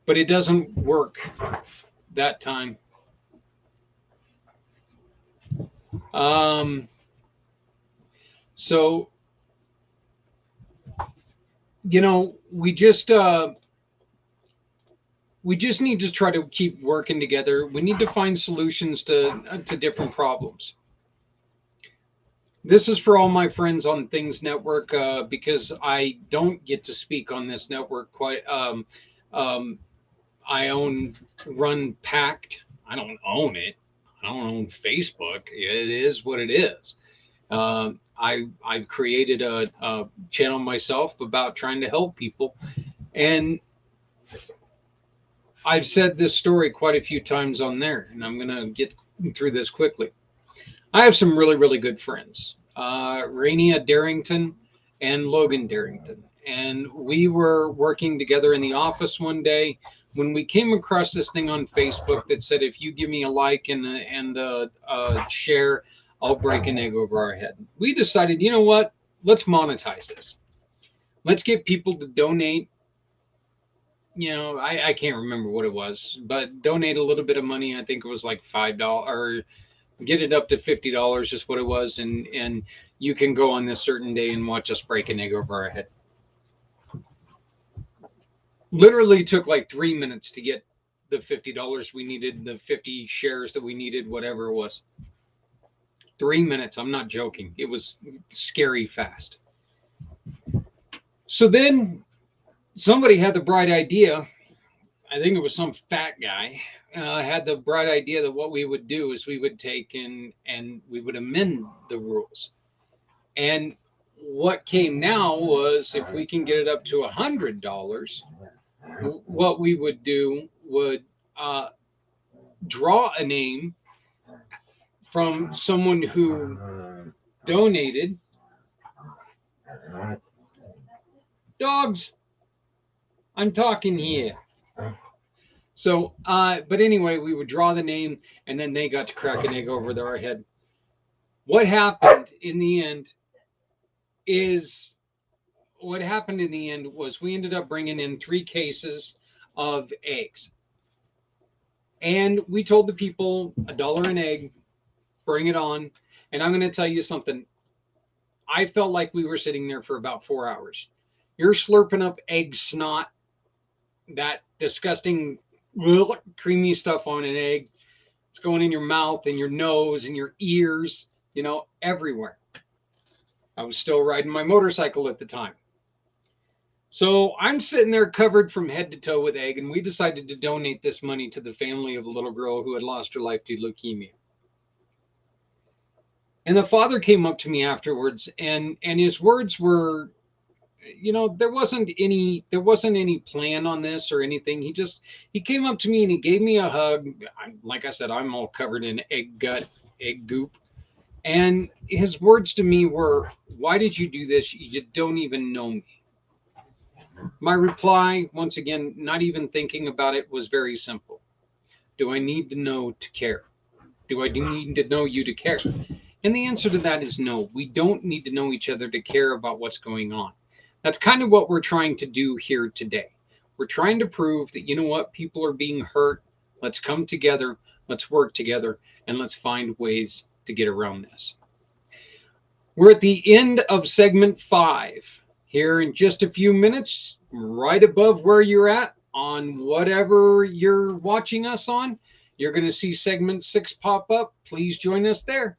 but it doesn't work that time. So, you know, we just need to try to keep working together. We need to find solutions to different problems. This is for all my friends on Things Network, because I don't get to speak on this network quite. I run Pact. I don't own it. I don't own Facebook. It is what it is. I've created a channel myself about trying to help people, and I've said this story quite a few times on there, and I'm going to get through this quickly. I have some really, really good friends, Rainea Darrington and Logan Darrington. And we were working together in the office one day when we came across this thing on Facebook that said, if you give me a like and a share, I'll break an egg over our head. We decided, you know what? Let's monetize this. Let's get people to donate. You know, I can't remember what it was, but donate a little bit of money. I think it was like $5 or get it up to $50 is what it was. And you can go on this certain day and watch us break an egg over our head. Literally took like 3 minutes to get the $50 we needed, the 50 shares that we needed, whatever it was. 3 minutes. I'm not joking. It was scary fast. So then somebody had the bright idea. I think it was some fat guy had the bright idea that what we would do is we would take and we would amend the rules. And what came now was, if we can get it up to $100, what we would do would draw a name from someone who donated. Dogs, I'm talking here. So, but anyway, we would draw the name, and then they got to crack an egg over our head. What happened in the end was we ended up bringing in 3 cases of eggs. And we told the people $1 an egg, bring it on. And I'm going to tell you something. I felt like we were sitting there for about 4 hours. You're slurping up egg snot, that disgusting creamy stuff on an egg. It's going in your mouth and your nose and your ears, you know, everywhere. I was still riding my motorcycle at the time. So I'm sitting there covered from head to toe with egg, and we decided to donate this money to the family of a little girl who had lost her life to leukemia. And the father came up to me afterwards, and his words were, you know, there wasn't any plan on this or anything. He came up to me and he gave me a hug. Like I said, I'm all covered in egg gut, egg goop. And his words to me were, why did you do this? You don't even know me. My reply, once again, not even thinking about it, was very simple. Do I need to know to care? Do I need to know you to care? And the answer to that is no. We don't need to know each other to care about what's going on. That's kind of what we're trying to do here today. We're trying to prove that, you know what, people are being hurt. Let's come together, let's work together, and let's find ways to get around this. We're at the end of segment 5. Here in just a few minutes, right above where you're at on whatever you're watching us on, you're going to see segment 6 pop up. Please join us there.